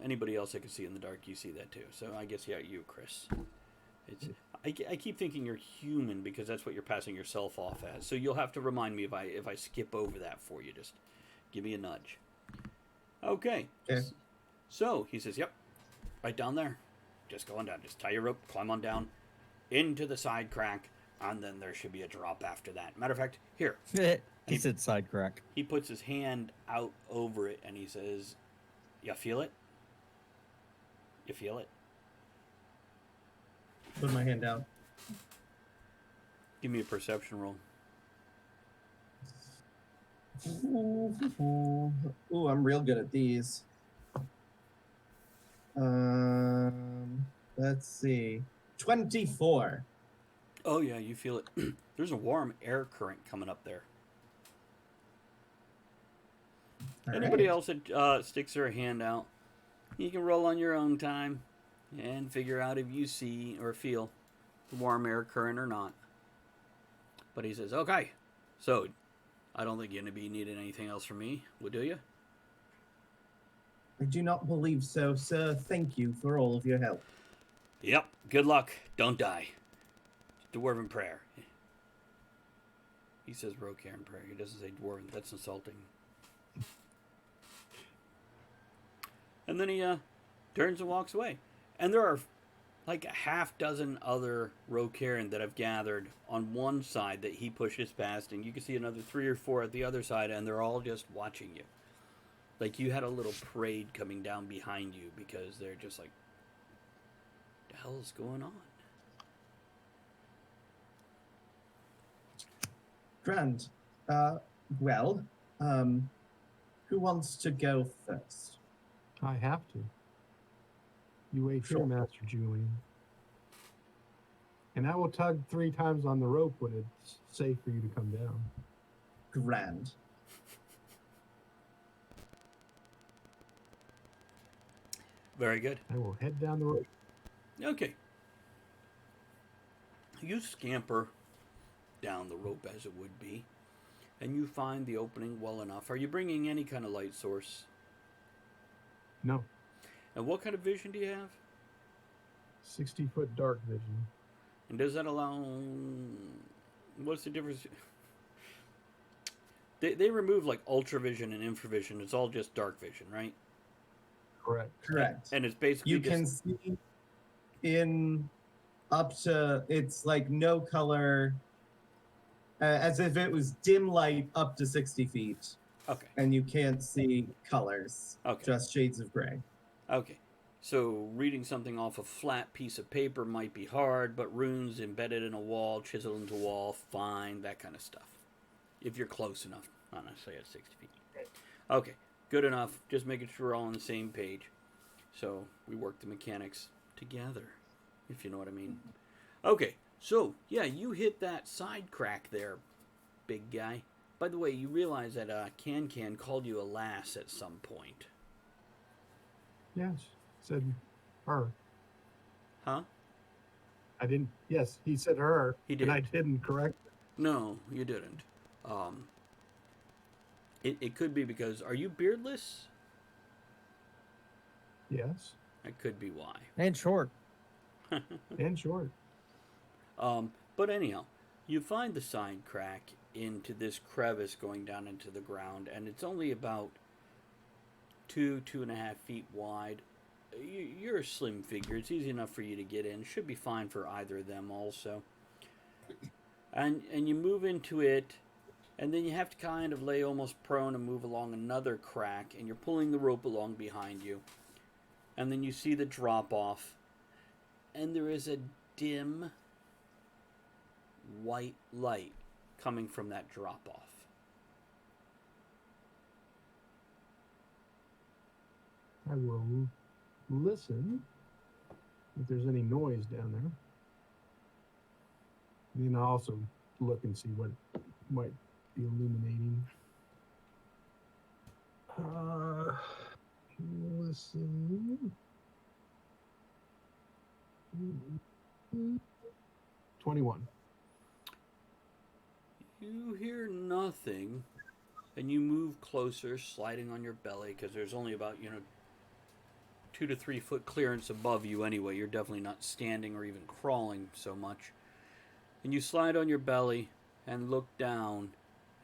Anybody else I can see in the dark, you see that too. So I guess, yeah, you, Chris. I keep thinking you're human because that's what you're passing yourself off as. So you'll have to remind me if I skip over that for you. Just give me a nudge. Okay. So he says, yep, right down there. Just go on down. Just tie your rope, climb on down into the side crack, and then there should be a drop after that. Matter of fact, here. He said side crack. He puts his hand out over it and he says, you feel it? You feel it? Put my hand down. Give me a perception roll. Ooh, I'm real good at these. Let's see. 24. Oh, yeah, you feel it. There's a warm air current coming up there. All Anybody right. else that sticks their hand out, you can roll on your own time and figure out if you see or feel the warm air current or not. But he says, okay, so I don't think you're going to be needing anything else from me, do you? I do not believe so, sir. Thank you for all of your help. Yep, good luck. Don't die. Dwarven prayer. He says Rocairn prayer. He doesn't say Dwarven. That's insulting. And then he turns and walks away. And there are like a half dozen other Rocairn that have gathered on one side that he pushes past, and you can see another 3 or 4 at the other side, and they're all just watching you. Like you had a little parade coming down behind you because they're just like, what the hell is going on? Grand. Well, who wants to go first? I have to. You wait Sure. here, Master Julian. And I will tug 3 times on the rope when it's safe for you to come down. Grand. Very good. I will head down the rope. Okay. You scamper down the rope as it would be, and you find the opening well enough. Are you bringing any kind of light source? No, And what kind of vision do you have? 60-foot dark vision. And does that allow... What's the difference? They remove like ultravision and infravision. It's all just dark vision, right? Correct. Correct. And it's basically You just... can see in up to, it's like no color, as if it was dim light up to 60 feet. Okay. And you can't see colors, Okay. just shades of gray. Okay. So reading something off a flat piece of paper might be hard, but runes embedded in a wall, chiseled into a wall, fine, that kind of stuff. If you're close enough, not necessarily at 60 feet. Okay, good enough. Just making sure we're all on the same page. So we work the mechanics together, if you know what I mean. Okay, so yeah, you hit that side crack there, big guy. By the way, you realize that Can called you a lass at some point. Yes, said her. Huh? I didn't. Yes, he said her. He And I did. didn't correct. No, you didn't. It could be because, are you beardless? Yes. That could be why. And short. And short. But anyhow, you find the side crack into this crevice going down into the ground, and it's only about 2.5 feet wide. You're a slim figure. It's easy enough for you to get in. Should be fine for either of them also. And you move into it, and then you have to kind of lay almost prone and move along another crack, and you're pulling the rope along behind you. And then you see the drop off, and there is a dim white light coming from that drop off. I will listen if there's any noise down there. And then I'll also look and see what might be illuminating. Listen. 21. You hear nothing, and you move closer, sliding on your belly, because there's only about, 2 to 3 foot clearance above you anyway. You're definitely not standing or even crawling so much. And you slide on your belly and look down,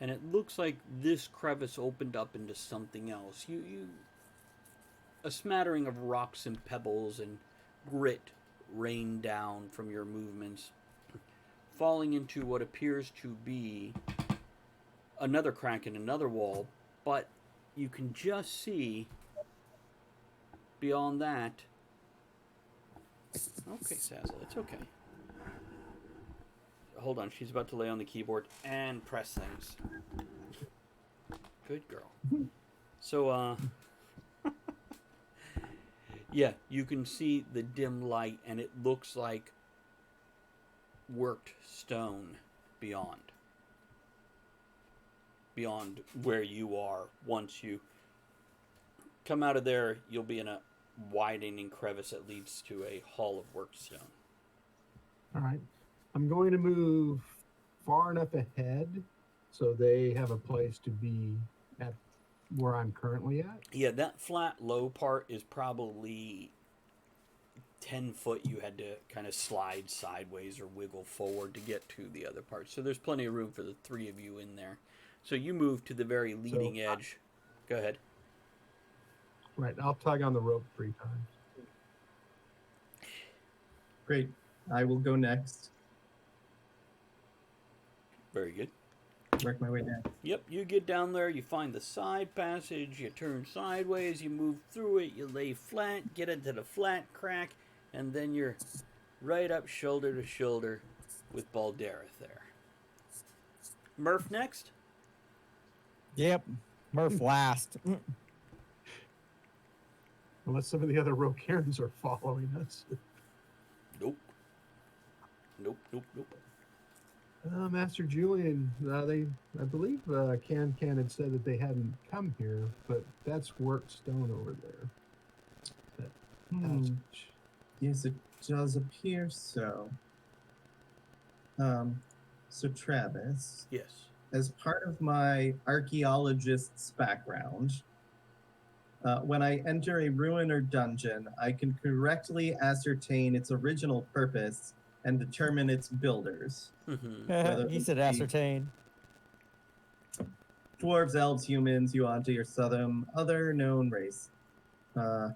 and it looks like this crevice opened up into something else. A smattering of rocks and pebbles and grit rain down from your movements, falling into what appears to be another crack in another wall, but you can just see beyond that. Okay, Sazzle, it's okay. Hold on, she's about to lay on the keyboard and press things. Good girl. So, yeah, you can see the dim light, and it looks like worked stone beyond where you are. Once you come out of there, you'll be in a widening crevice that leads to a hall of worked stone. All right. I'm going to move far enough ahead so they have a place to be at where I'm currently at. Yeah, that flat low part is probably 10 foot. You had to kind of slide sideways or wiggle forward to get to the other part. So there's plenty of room for the three of you in there. So you move to the very leading edge. Go ahead. Right. I'll tug on the rope 3 times. Great. I will go next. Very good. Work my way down. Yep, you get down there, you find the side passage, you turn sideways, you move through it, you lay flat, get into the flat crack, and then you're right up shoulder to shoulder with Baldareth there. Murph next? Yep. Murph last. Unless some of the other Rokarans are following us. Nope. Nope, nope, nope. Master Julian, I believe Can had said that they hadn't come here, but that's worked stone over there. Yes, it does appear so. So Travis, Yes. as part of my archaeologist's background, when I enter a ruin or dungeon, I can correctly ascertain its original purpose and determine its builders. Mm-hmm. He said ascertain. Dwarves, elves, humans, Yuan-Ti, or some other known race. And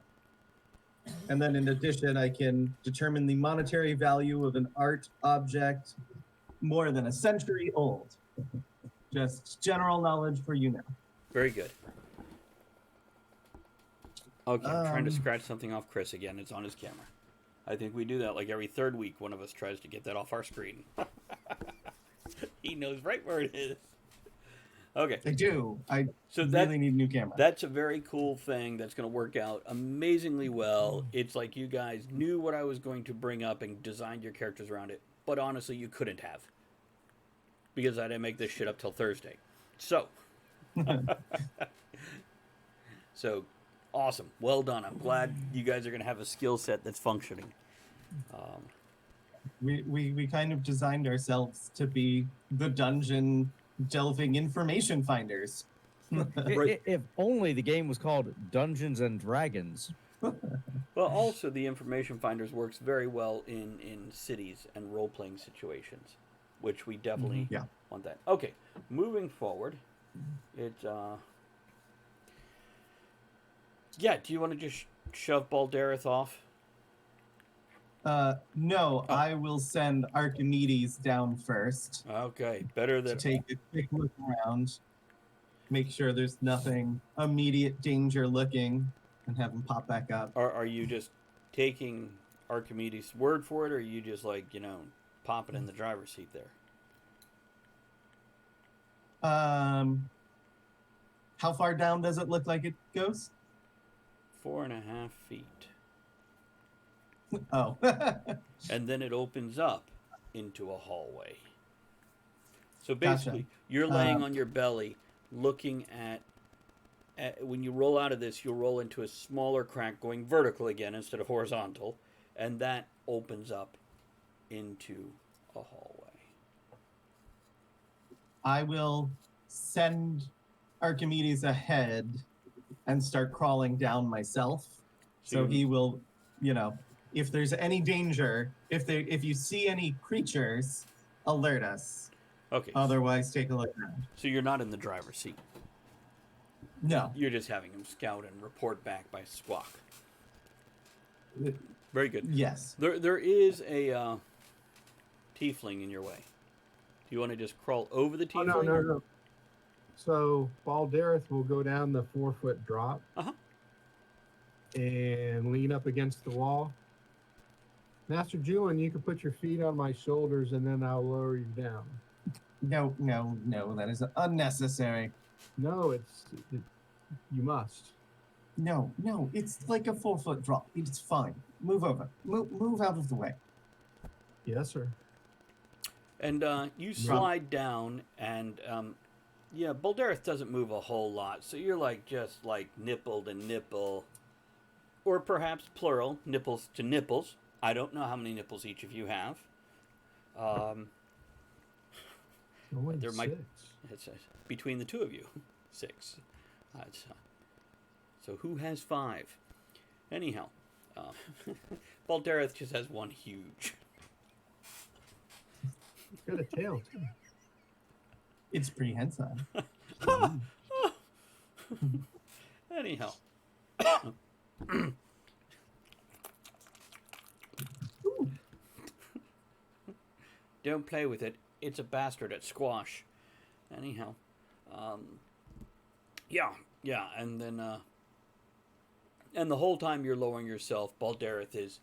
then in addition, I can determine the monetary value of an art object more than a century old. Just general knowledge for you now. Very good. Okay, I'm trying to Um, scratch something off Chris again. It's on his camera. I think we do that like every third week. One of us tries to get that off our screen. He knows right where it is. Okay. I do. I So that really need a new camera. that's a very cool thing that's going to work out amazingly well. It's like you guys knew what I was going to bring up and designed your characters around it, but honestly, you couldn't have because I didn't make this shit up till Thursday. So, so awesome, well done. I'm glad you guys are going to have a skill set that's functioning. We kind of designed ourselves to be the dungeon delving information finders. Right. If only the game was called Dungeons and Dragons. Well, also the information finders works very well in cities and role playing situations, which we definitely Yeah. want that. Okay, moving forward, it yeah. Do you want to just shove Baldareth off? No, I will send Archimedes down first Okay, better to than take a quick look around, make sure there's nothing immediate danger looking, and have him pop back up. Are you just taking Archimedes' word for it, or are you just like popping in the driver's seat there? How far down does it look like it goes? 4.5 feet. Oh. And then it opens up into a hallway. So Gotcha. basically, you're laying on your belly, looking at. When you roll out of this, you'll roll into a smaller crack, going vertical again instead of horizontal, and that opens up into a hallway. I will send Archimedes ahead and start crawling down myself. So he will, if there's any danger, if you see any creatures, alert us. Okay. Otherwise, take a look around. So you're not in the driver's seat. No. You're just having him scout and report back by squawk. Very good. Yes. There is a tiefling in your way. Do you want to just crawl over the Oh, tiefling? no. So Baldareth will go down the 4-foot drop Uh-huh. and lean up against the wall. Master Julian, you can put your feet on my shoulders and then I'll lower you down. No, that is unnecessary. No, you must. No, it's like a 4-foot drop. It's fine. Move over. Move out of the way. Yes, sir. And you slide down, and Baldareth doesn't move a whole lot, so you're just nipple to nipple, or perhaps plural, nipples to nipples. I don't know how many nipples each of you have. Only There 6. might- It's between the two of you, 6. So who has 5? Anyhow, Baldareth just has one huge. Got a tail, too. It's prehensile. Anyhow. Don't play with it. It's a bastard at squash. Anyhow. Yeah, and then and the whole time you're lowering yourself, Baldareth is,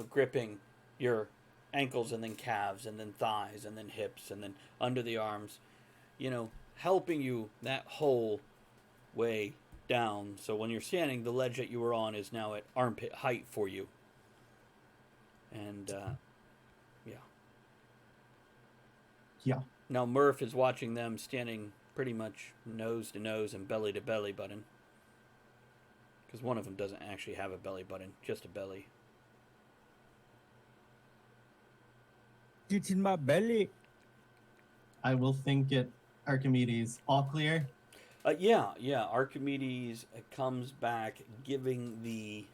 gripping your ankles and then calves and then thighs and then hips and then under the arms, helping you that whole way down. So when you're standing, the ledge that you were on is now at armpit height for you. And Yeah. Now Murph is watching them standing pretty much nose to nose and belly to belly button. Because one of them doesn't actually have a belly button, just a belly. It's in my belly. I will think it Archimedes. All clear? Yeah. Archimedes comes back giving the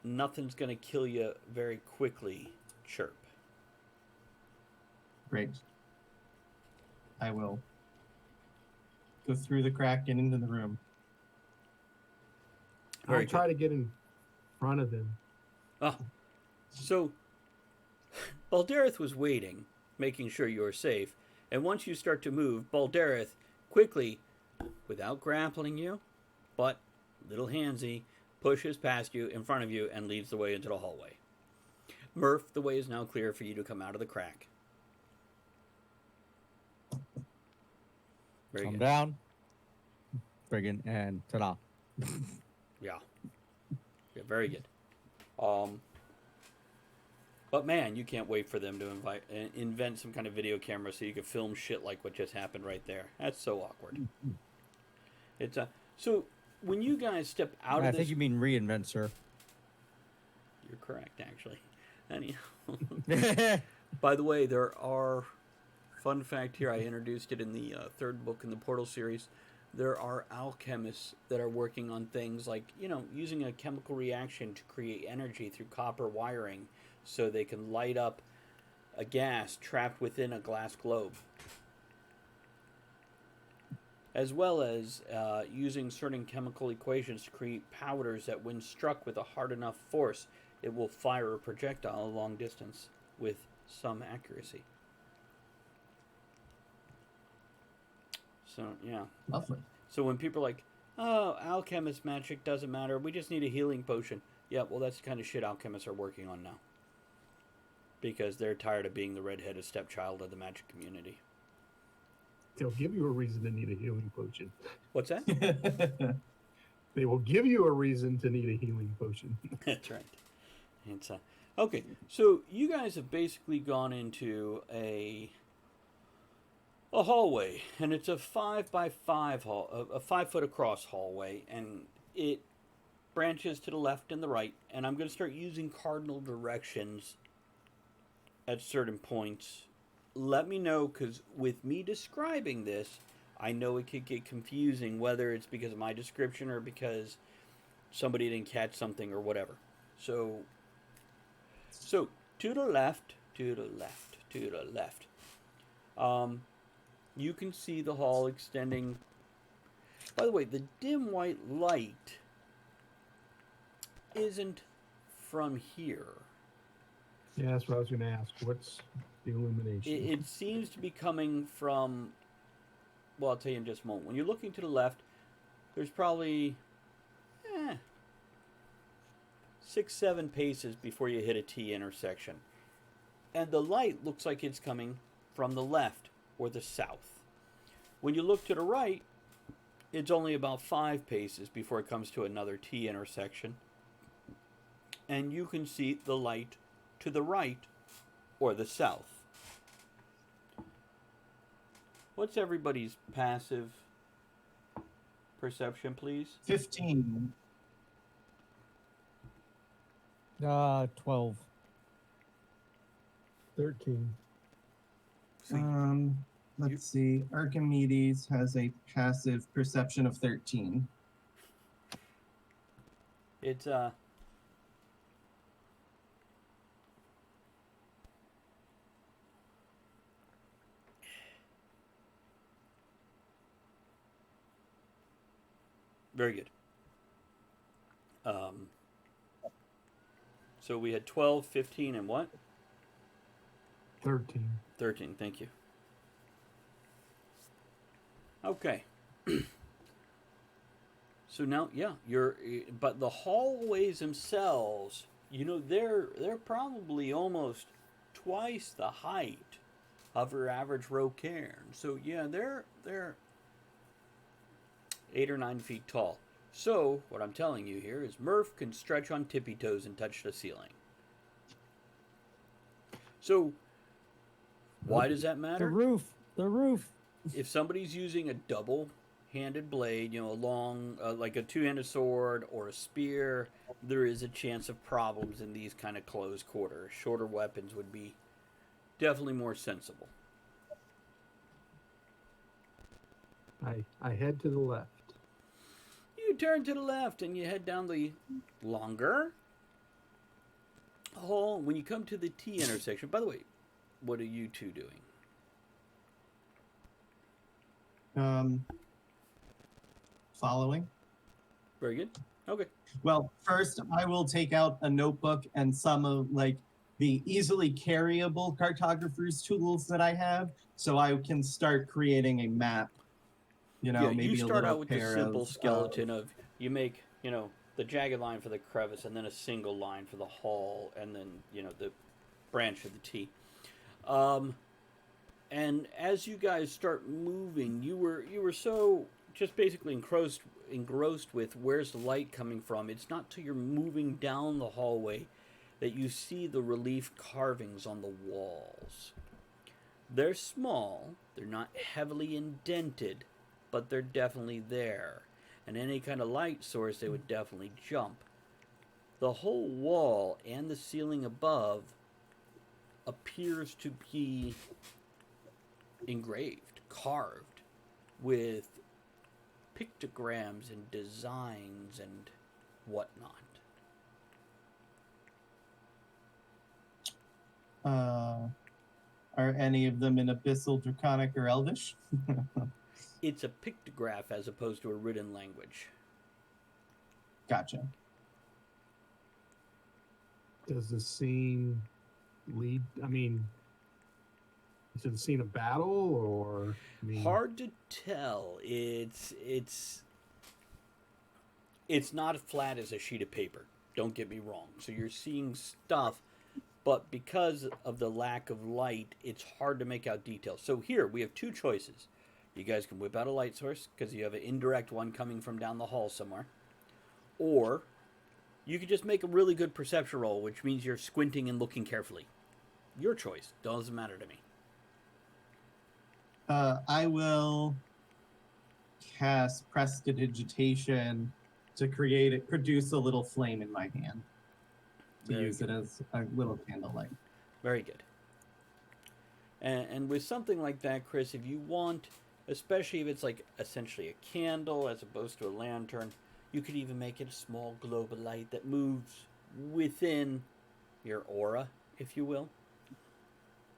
nothing's going to kill you very quickly chirp. Great. I will go through the crack and into the room. Very I'll try to get in front of him. So, Baldareth was waiting, making sure you were safe, and once you start to move, Baldareth quickly, without grappling you, but little handsy, pushes past you in front of you and leads the way into the hallway. Murph, the way is now clear for you to come out of the crack. Very Calm good. down. Friggin' and ta-da. Yeah, very good. But man, you can't wait for them to invent some kind of video camera so you can film shit like what just happened right there. That's so awkward. It's so when you guys step out I of this, think you mean reinvent, sir. you're correct actually. Any, by the way, there are, fun fact here, I introduced it in the third book in the Portal series. There are alchemists that are working on things like, using a chemical reaction to create energy through copper wiring so they can light up a gas trapped within a glass globe. As well as using certain chemical equations to create powders that, when struck with a hard enough force, it will fire a projectile a long distance with some accuracy. So, yeah. Lovely. So when people are like, oh, alchemist magic doesn't matter, we just need a healing potion. Yeah, well, that's the kind of shit alchemists are working on now. Because they're tired of being the redheaded stepchild of the magic community. They'll give you a reason to need a healing potion. What's that? They will give you a reason to need a healing potion. That's right. It's okay. So you guys have basically gone into a hallway, and it's a 5x5 hall, a 5 foot across hallway, and it branches to the left and the right. And I'm going to start using cardinal directions at certain points. Let me know, because with me describing this, I know it could get confusing, whether it's because of my description or because somebody didn't catch something or whatever. So to the left, to the left, to the left. You can see the hall extending. By the way, the dim white light isn't from here. Yeah, that's what I was going to ask. What's the illumination? It seems to be coming from, well, I'll tell you in just a moment. When you're looking to the left, there's probably 6-7 paces before you hit a T intersection. And the light looks like it's coming from the left or the south. When you look to the right, it's only about 5 paces before it comes to another T intersection. And you can see the light to the right or the south. What's everybody's passive perception, please? 15. 12. 13. Let's see. Archimedes has a passive perception of 13. It's very good. So we had 12, 15, and what? 13. 13, thank you. Okay. So now, yeah, but the hallways themselves, they're probably almost twice the height of your average Rocairn. So yeah, they're 8 or 9 feet tall. So what I'm telling you here is Murph can stretch on tippy toes and touch the ceiling. So why does that matter? The roof. If somebody's using a double-handed blade, a long, like a two-handed sword or a spear, there is a chance of problems in these kind of close quarters. Shorter weapons would be definitely more sensible. I head to the left. You turn to the left and you head down the longer hall. When you come to the T intersection, by the way, what are you two doing? Following. Very good. Okay. Well, first I will take out a notebook and some of the easily carryable cartographer's tools that I have, so I can start creating a map. Maybe you start a little out with the pair simple of, skeleton of you make, the jagged line for the crevice, and then a single line for the hall, and then the branch of the T. And as you guys start moving, you were so just basically engrossed with where's the light coming from. It's not till you're moving down the hallway that you see the relief carvings on the walls. They're small, they're not heavily indented, but they're definitely there. And any kind of light source, they would definitely jump. The whole wall and the ceiling above appears to be engraved, carved, with pictograms and designs and whatnot. Are any of them in Abyssal, Draconic, or Elvish? It's a pictograph as opposed to a written language. Gotcha. Does the scene lead? I mean, is it a scene of battle or? I mean, Hard to tell. It's not as flat as a sheet of paper. Don't get me wrong. So you're seeing stuff, but because of the lack of light, it's hard to make out details. So here we have two choices. You guys can whip out a light source because you have an indirect one coming from down the hall somewhere, or you could just make a really good perception roll, which means you're squinting and looking carefully. Your choice. Doesn't matter to me. I will cast Prestidigitation to produce a little flame in my hand. To Very use it as a little candlelight. Very good. And with something like that, Chris, if you want, especially if it's like essentially a candle as opposed to a lantern, you could even make it a small globe of light that moves within your aura, if you will.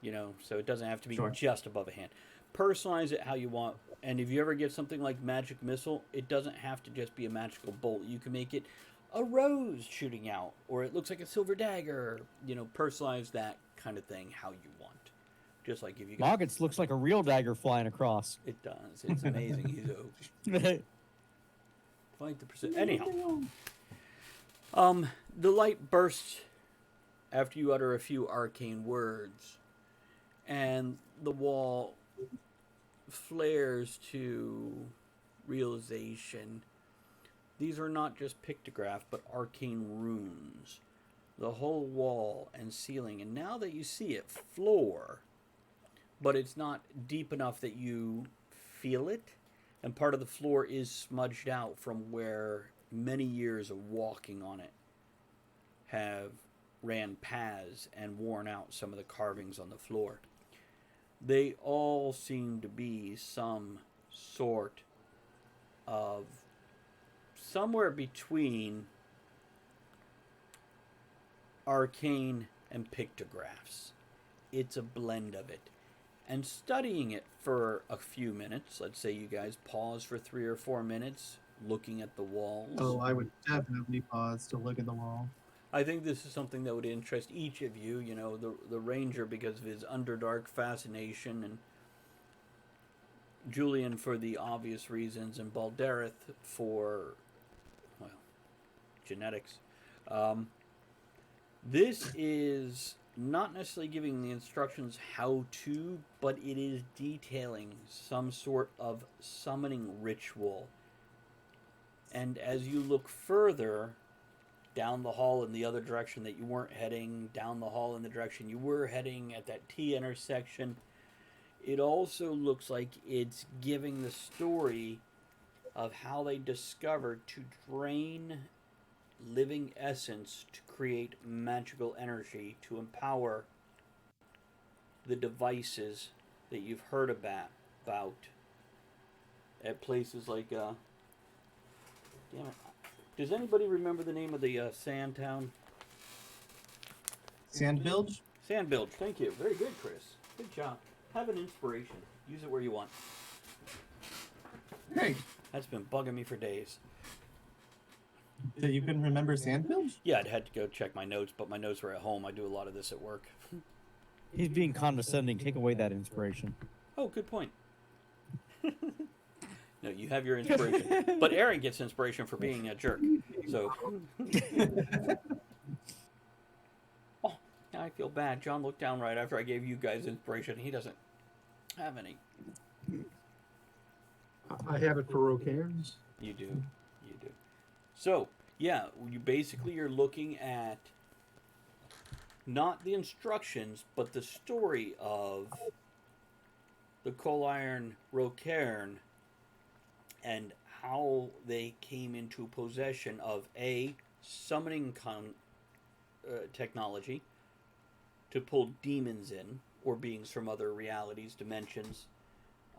You know, so it doesn't have to be Sure. just above a hand. Personalize it how you want. And if you ever get something like Magic Missile, it doesn't have to just be a magical bolt. You can make it a rose shooting out, or it looks like a silver dagger. You know, personalize that kind of thing how you want. Just like if you got... Moggets looks like a real dagger flying across. It does. It's amazing. He's a... Fight the percent. Anyhow, the light bursts after you utter a few arcane words, and the wall flares to realization. These are not just pictographs, but arcane runes. The whole wall and ceiling, and now that you see it, floor, but it's not deep enough that you feel it. And part of the floor is smudged out from where many years of walking on it have ran paths and worn out some of the carvings on the floor. They all seem to be some sort of somewhere between arcane and pictographs. It's a blend of it. And studying it for a few minutes, let's say you guys pause for 3 or 4 minutes looking at the walls. Oh, I would definitely pause to look at the wall. I think this is something that would interest each of you. You know, the Ranger because of his Underdark fascination, and Julian for the obvious reasons, and Baldareth for, well, genetics. This is not necessarily giving the instructions how to, but it is detailing some sort of summoning ritual. And as you look further down the hall in the other direction that you weren't heading, down the hall in the direction you were heading at that T intersection, it also looks like it's giving the story of how they discovered to drain living essence to create magical energy to empower the devices that you've heard about at places like damn it, does anybody remember the name of the sand town? Sandbilge? Sandbilge. Thank you. Very good, Chris. Good job. Have an inspiration. Use it where you want. Hey, That's been bugging me for days. that you can remember Sandbilge? Yeah, I'd had to go check my notes, but my notes were at home. I do a lot of this at work. He's being condescending. Take away that inspiration. Oh, good point. No, you have your inspiration. But Aaron gets inspiration for being a jerk. So. Oh, now I feel bad. John looked down right after I gave you guys inspiration. He doesn't have any. I have it for Rocairns. You do. You do. So, yeah, you basically are looking at not the instructions, but the story of the Coal Iron Rocairn and how they came into possession of A, summoning technology, to pull demons in or beings from other realities, dimensions,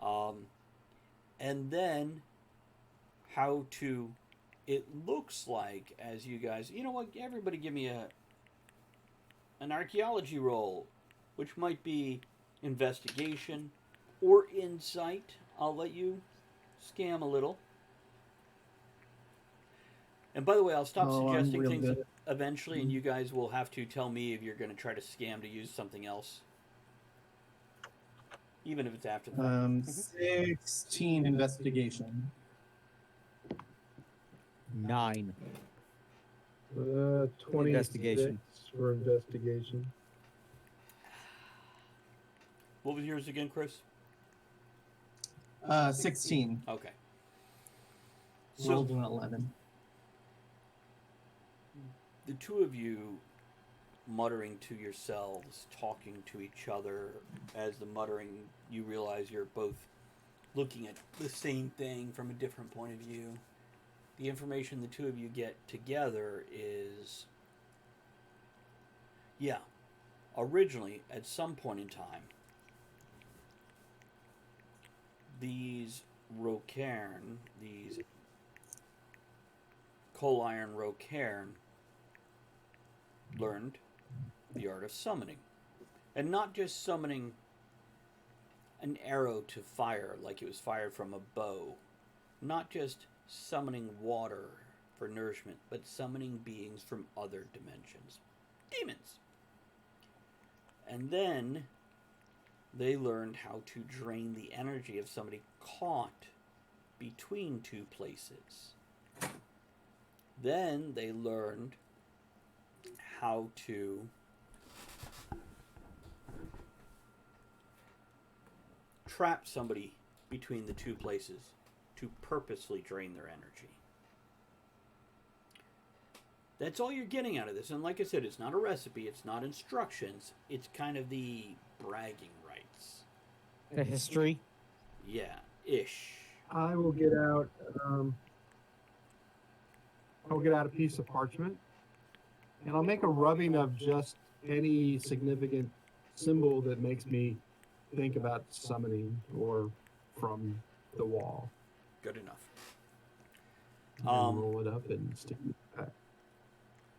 and then how to. It looks like, as you guys, you know what? Everybody, give me an archaeology roll, which might be investigation or insight. I'll let you scam a little. And by the way, I'll stop Oh, I'm suggesting real things good. eventually, and you guys will have to tell me if you're going to try to scam to use something else, even if it's after the fact. 16 investigation. 9. 26 Investigation. for investigation. What was yours again, Chris? 16. Okay. So Rolled an 11. the two of you muttering to yourselves, talking to each other, as the muttering, you realize you're both looking at the same thing from a different point of view. The information the two of you get together is, yeah, originally, at some point in time, these Rocairn, these coal iron Rocairn, learned the art of summoning. And not just summoning an arrow to fire like it was fired from a bow. Not just summoning water for nourishment, but summoning beings from other dimensions. Demons. And then they learned how to drain the energy of somebody caught between two places. Then they learned how to trap somebody between the two places to purposely drain their energy. That's all you're getting out of this. And like I said, it's not a recipe, it's not instructions, it's kind of the bragging rights. The history. Yeah, ish. I will get out. I'll get out a piece of parchment, and I'll make a rubbing of just any significant symbol that makes me think about summoning or from the wall. Good enough. And roll it up and stick it back.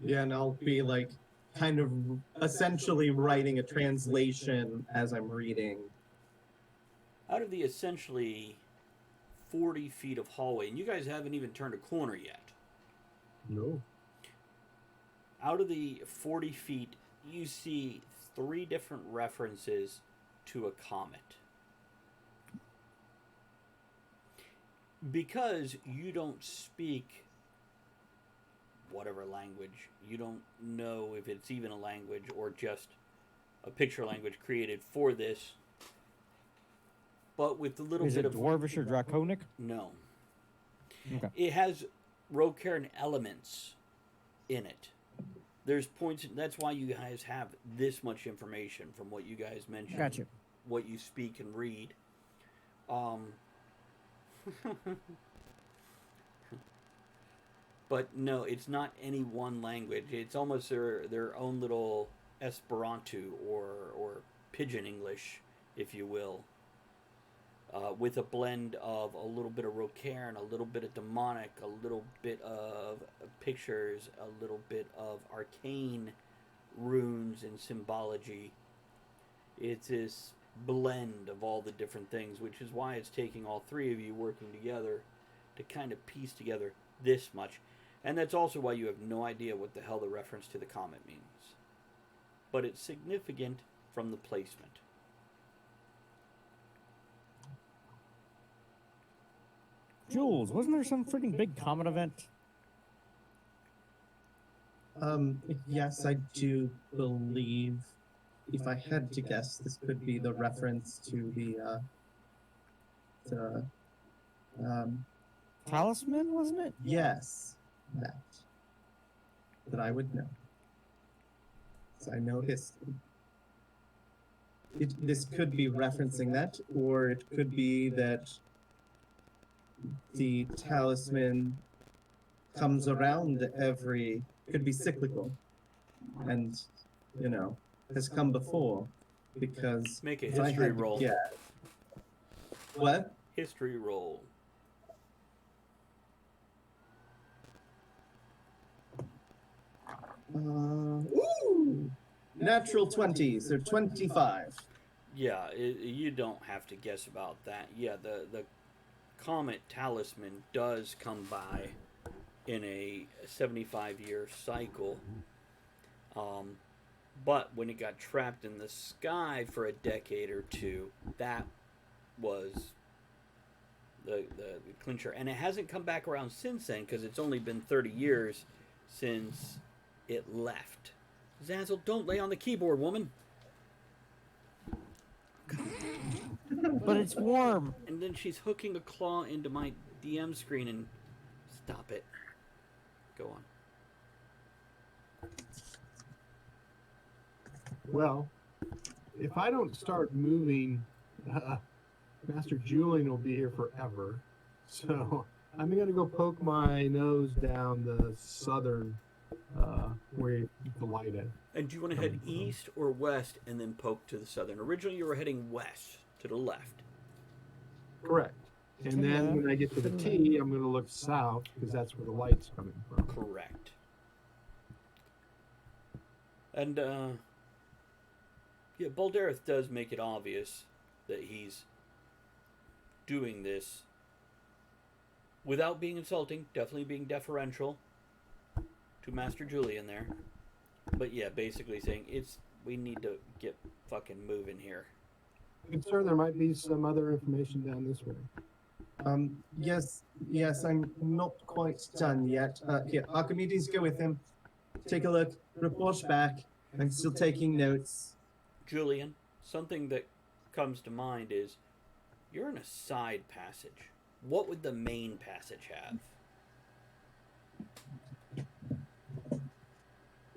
Yeah, and I'll be like kind of essentially writing a translation as I'm reading. Out of the essentially 40 feet of hallway, and you guys haven't even turned a corner yet. No. Out of the 40 feet, you see 3 different references to a comet. Because you don't speak whatever language, you don't know if it's even a language or just a picture language created for this. But with a little Is bit it of Dwarvish or Draconic? no, Okay. it has Rocairn elements in it. There's points. That's why you guys have this much information from what you guys mentioned. Gotcha. What you speak and read. But no, it's not any one language. It's almost their own little Esperanto or Pidgin English, if you will. With a blend of a little bit of Rocairn, a little bit of demonic, a little bit of pictures, a little bit of arcane runes and symbology. It's this blend of all the different things, which is why it's taking all 3 of you working together to kind of piece together this much. And that's also why you have no idea what the hell the reference to the comet means. But it's significant from the placement. Jules, wasn't there some freaking big comet event? Yes, I do believe, if I had to guess, this could be the reference to the Talisman, wasn't it? yes, that I would know. So I know history. This could be referencing that, or it could be that the talisman comes around could be cyclical. And, has come before, because Make a if I history had to roll. guess- What? History roll. Ooh! Natural 20s, so 25. Yeah, you don't have to guess about that. Yeah, the comet talisman does come by in a 75-year cycle. But when it got trapped in the sky for a decade or two, that was the clincher. And it hasn't come back around since then because it's only been 30 years since it left. Zazzle, don't lay on the keyboard, woman. But it's warm. And then she's hooking a claw into my DM screen and stop it. Go on. Well, if I don't start moving, Master Julian will be here forever. So I'm going to go poke my nose down the southern where the light is. And do you want to head east or west and then poke to the southern? Originally, you were heading west to the left. Correct. And then when I get to the T, I'm going to look south because that's where the light's coming from. Correct. And, yeah, Baldareth does make it obvious that he's doing this without being insulting, definitely being deferential to Master Julian there. But yeah, basically saying we need to get fucking moving here. Good sir, there might be some other information down this way. Yes, I'm not quite done yet. Here, Archimedes, go with him. Take a look, report back. I'm still taking notes. Julian, something that comes to mind is you're in a side passage. What would the main passage have?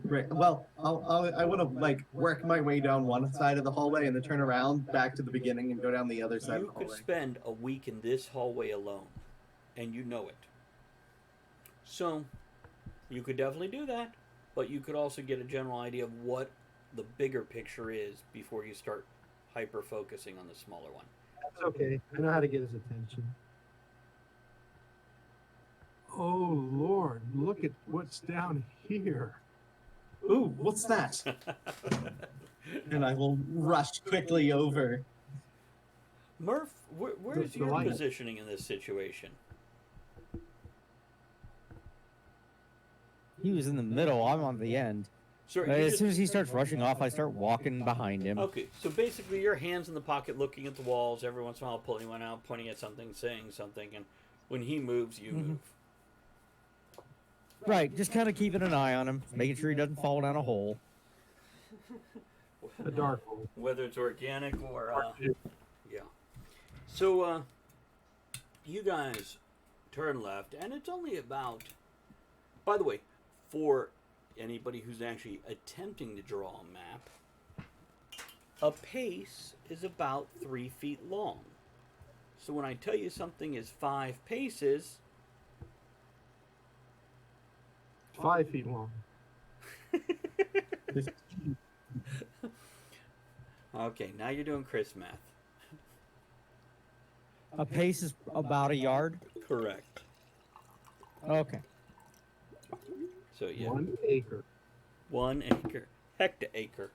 Right. Well, I want to like work my way down one side of the hallway and then turn around back to the beginning and go down the other side You of the could hallway. spend a week in this hallway alone, and you know it. So, you could definitely do that, but you could also get a general idea of what the bigger picture is before you start hyper focusing on the smaller one. That's okay. I know how to get his attention. Oh, Lord, look at what's down here. Ooh, what's that? And I will rush quickly over. Murph, where's The your light. positioning in this situation? He was in the middle. I'm on the end. Sir, As soon as he starts rushing off, I start walking behind him. Okay, so basically your hands in the pocket looking at the walls, every once in a while pulling one out, pointing at something, saying something, and when he moves, you move. Right, just kind of keeping an eye on him, making sure he doesn't fall down a hole. A dark hole. Whether it's organic or, yeah. So, you guys turn left, and it's only about, by the way, for anybody who's actually attempting to draw a map, a pace is about 3 feet long. So when I tell you something is 5 paces, 5 feet long. okay, now you're doing Chris math. A pace is about a yard. Correct. Okay. So yeah, 1 acre. 1 acre, hectare.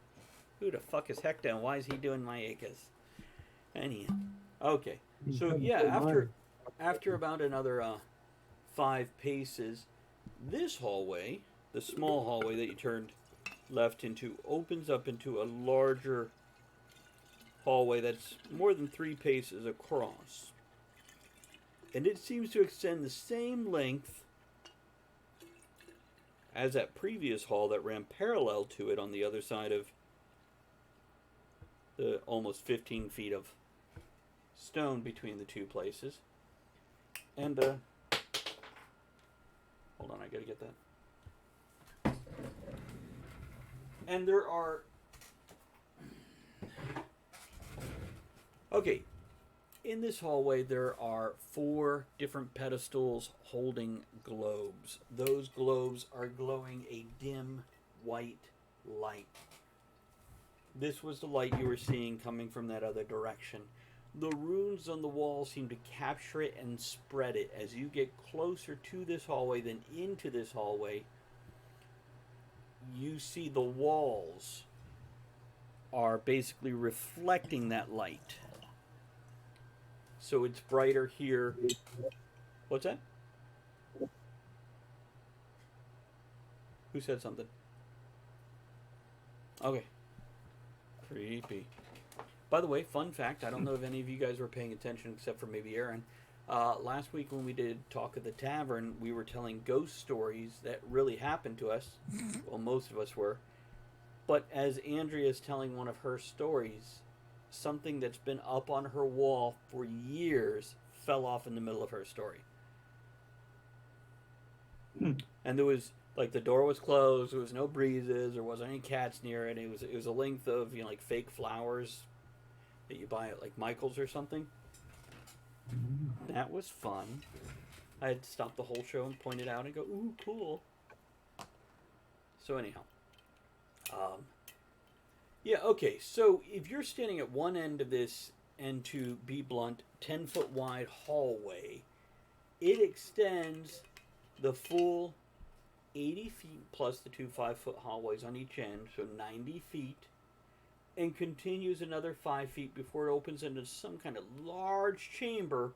Who the fuck is Hector, and why is he doing my acres? Anyhow, okay. So yeah, after about another 5 paces, this hallway, the small hallway that you turned left into, opens up into a larger hallway that's more than 3 paces across. And it seems to extend the same length as that previous hall that ran parallel to it on the other side of the almost 15 feet of stone between the two places. And, hold on, I gotta get that. And there are... Okay, in this hallway there are 4 different pedestals holding globes. Those globes are glowing a dim white light. This was the light you were seeing coming from that other direction. The runes on the wall seem to capture it and spread it. As you get closer to this hallway than into this hallway, you see the walls are basically reflecting that light. So it's brighter here. What's that? Who said something? Okay. Creepy. By the way, fun fact, I don't know if any of you guys were paying attention except for maybe Aaron. Last week when we did Talk of the Tavern, we were telling ghost stories that really happened to us. Well, most of us were. But as Andrea's telling one of her stories, something that's been up on her wall for years fell off in the middle of her story. And there was, like, the door was closed, there was no breezes, there wasn't any cats near it. It was a length of, like, fake flowers that you buy at, like, Michael's or something. That was fun. I had to stop the whole show and point it out and go, ooh, cool. So anyhow. Yeah, okay, so if you're standing at one end of this, and to be blunt, 10-foot wide hallway, it extends the full 80 feet plus the two 5-foot hallways on each end, so 90 feet, and continues another 5 feet before it opens into some kind of large chamber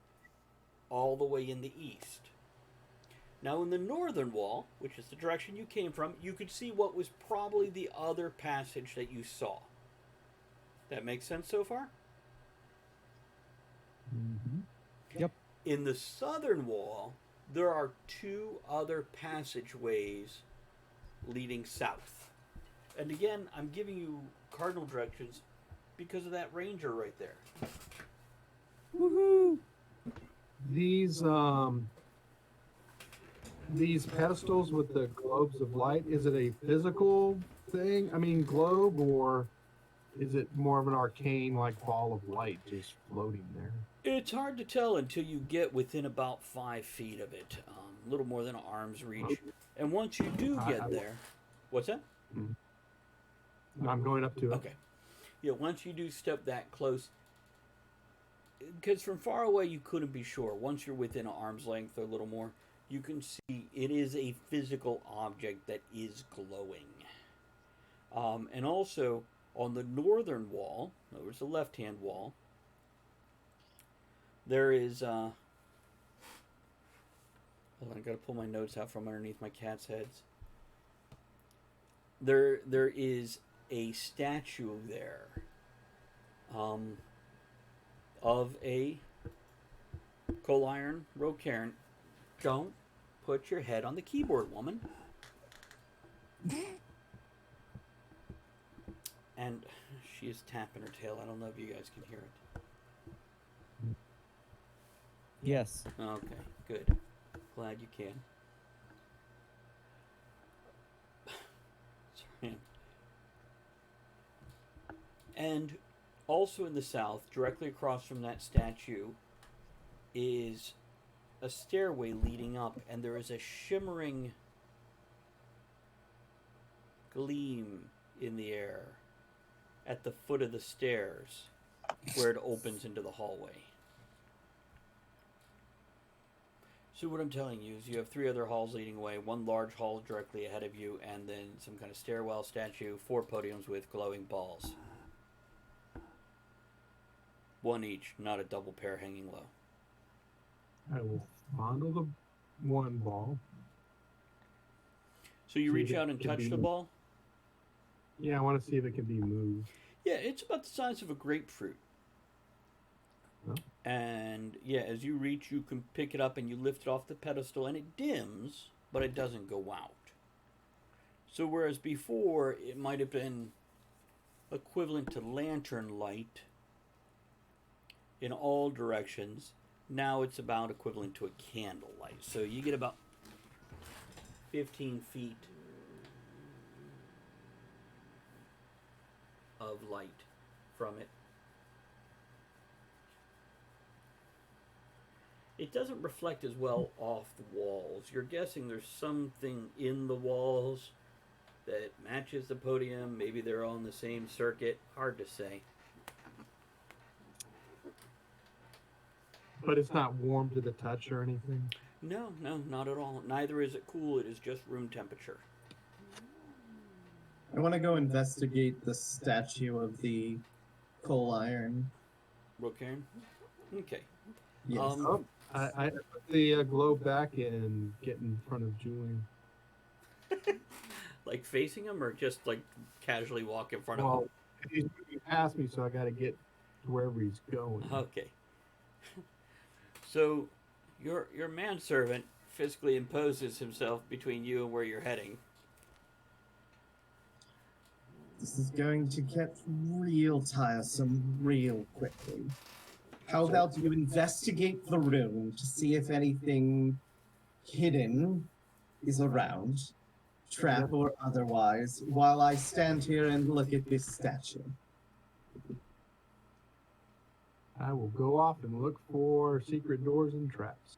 all the way in the east. Now in the northern wall, which is the direction you came from, you could see what was probably the other passage that you saw. That makes sense so far? Mm-hmm. Yep. In the southern wall, there are two other passageways leading south. And again, I'm giving you cardinal directions because of that ranger right there. Woohoo! These pedestals with the globes of light, is it a physical thing? I mean, globe, or is it more of an arcane, like, ball of light just floating there? It's hard to tell until you get within about 5 feet of it, a little more than an arm's reach. And once you do get there, what's that? I'm going up to it. Okay. Yeah, once you do step that close, because from far away you couldn't be sure. Once you're within an arm's length or a little more, you can see it is a physical object that is glowing. And also, on the northern wall, in other words, the left-hand wall, there is, hold on, I gotta pull my notes out from underneath my cat's heads. There is a statue there, of a coal iron Rocairn. Don't put your head on the keyboard, woman. And she is tapping her tail. I don't know if you guys can hear it. Yes. Okay, good. Glad you can. Sorry. And also in the south, directly across from that statue, is a stairway leading up, and there is a shimmering gleam in the air at the foot of the stairs where it opens into the hallway. So what I'm telling you is you have 3 other halls leading away, 1 large hall directly ahead of you, and then some kind of stairwell statue, 4 podiums with glowing balls. 1 each, not a double pair hanging low. I will fondle the one ball. So you See reach if it out and can touch be- the ball? Yeah, I want to see if it can be moved. Yeah, it's about the size of a grapefruit. Oh. And yeah, as you reach, you can pick it up and you lift it off the pedestal, and it dims, but it doesn't go out. So whereas before it might have been equivalent to lantern light in all directions, now it's about equivalent to a candle light. So you get about 15 feet of light from it. It doesn't reflect as well off the walls. You're guessing there's something in the walls that matches the podium. Maybe they're all in the same circuit. Hard to say. But it's not warm to the touch or anything. No, no, not at all. Neither is it cool. It is just room temperature. I want to go investigate the statue of the coal iron. Rocairn? Okay. Yes. Oh, I put the globe back and get in front of Julian. Like facing him or just like casually walk in front of Well, he's moving past me, so I got to get to wherever he's going. him? Okay. So, your manservant physically imposes himself between you and where you're heading. This is going to get real tiresome real quickly. How about you investigate the room to see if anything hidden is around, trap or otherwise, while I stand here and look at this statue. I will go off and look for secret doors and traps.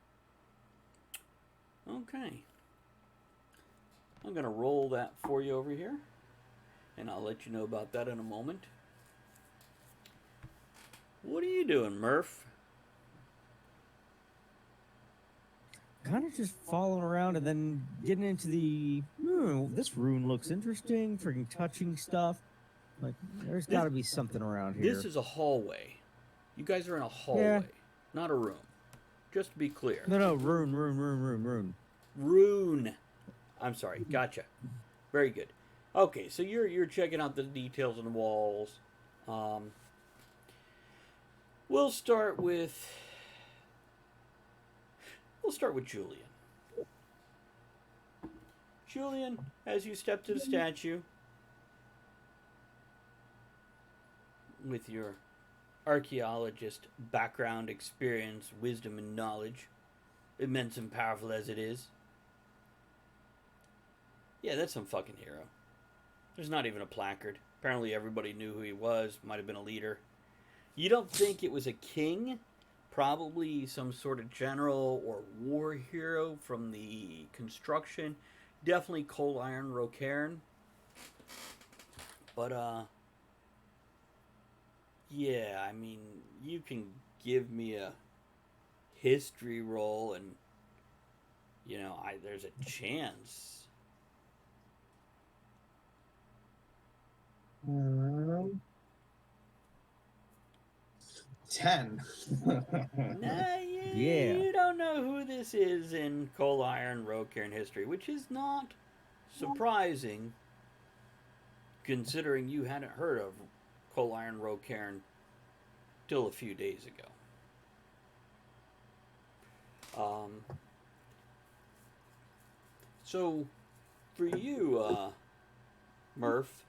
Okay. I'm going to roll that for you over here. And I'll let you know about that in a moment. What are you doing, Murph? Kind of just following around and then getting into the. This rune looks interesting. Freaking touching stuff. Like, there's got to be something around here. This is a hallway. You guys are in a hallway, Yeah. not a room. Just to be clear. No, rune. Rune. I'm sorry. Gotcha. Very good. Okay, so you're checking out the details on the walls. We'll start with Julian. Julian, as you step to the statue with your archaeologist background, experience, wisdom, and knowledge, immense and powerful as it is. Yeah, that's some fucking hero. There's not even a placard. Apparently everybody knew who he was, might have been a leader. You don't think it was a king? Probably some sort of general or war hero from the construction. Definitely Coal Iron Rocairn. But, yeah, I mean, you can give me a history roll and, there's a chance. 10. Yeah. You don't know who this is in Coal Iron Rocairn history, which is not surprising, considering you hadn't heard of Coal Iron Rocairn till a few days ago. So, for you, Murph,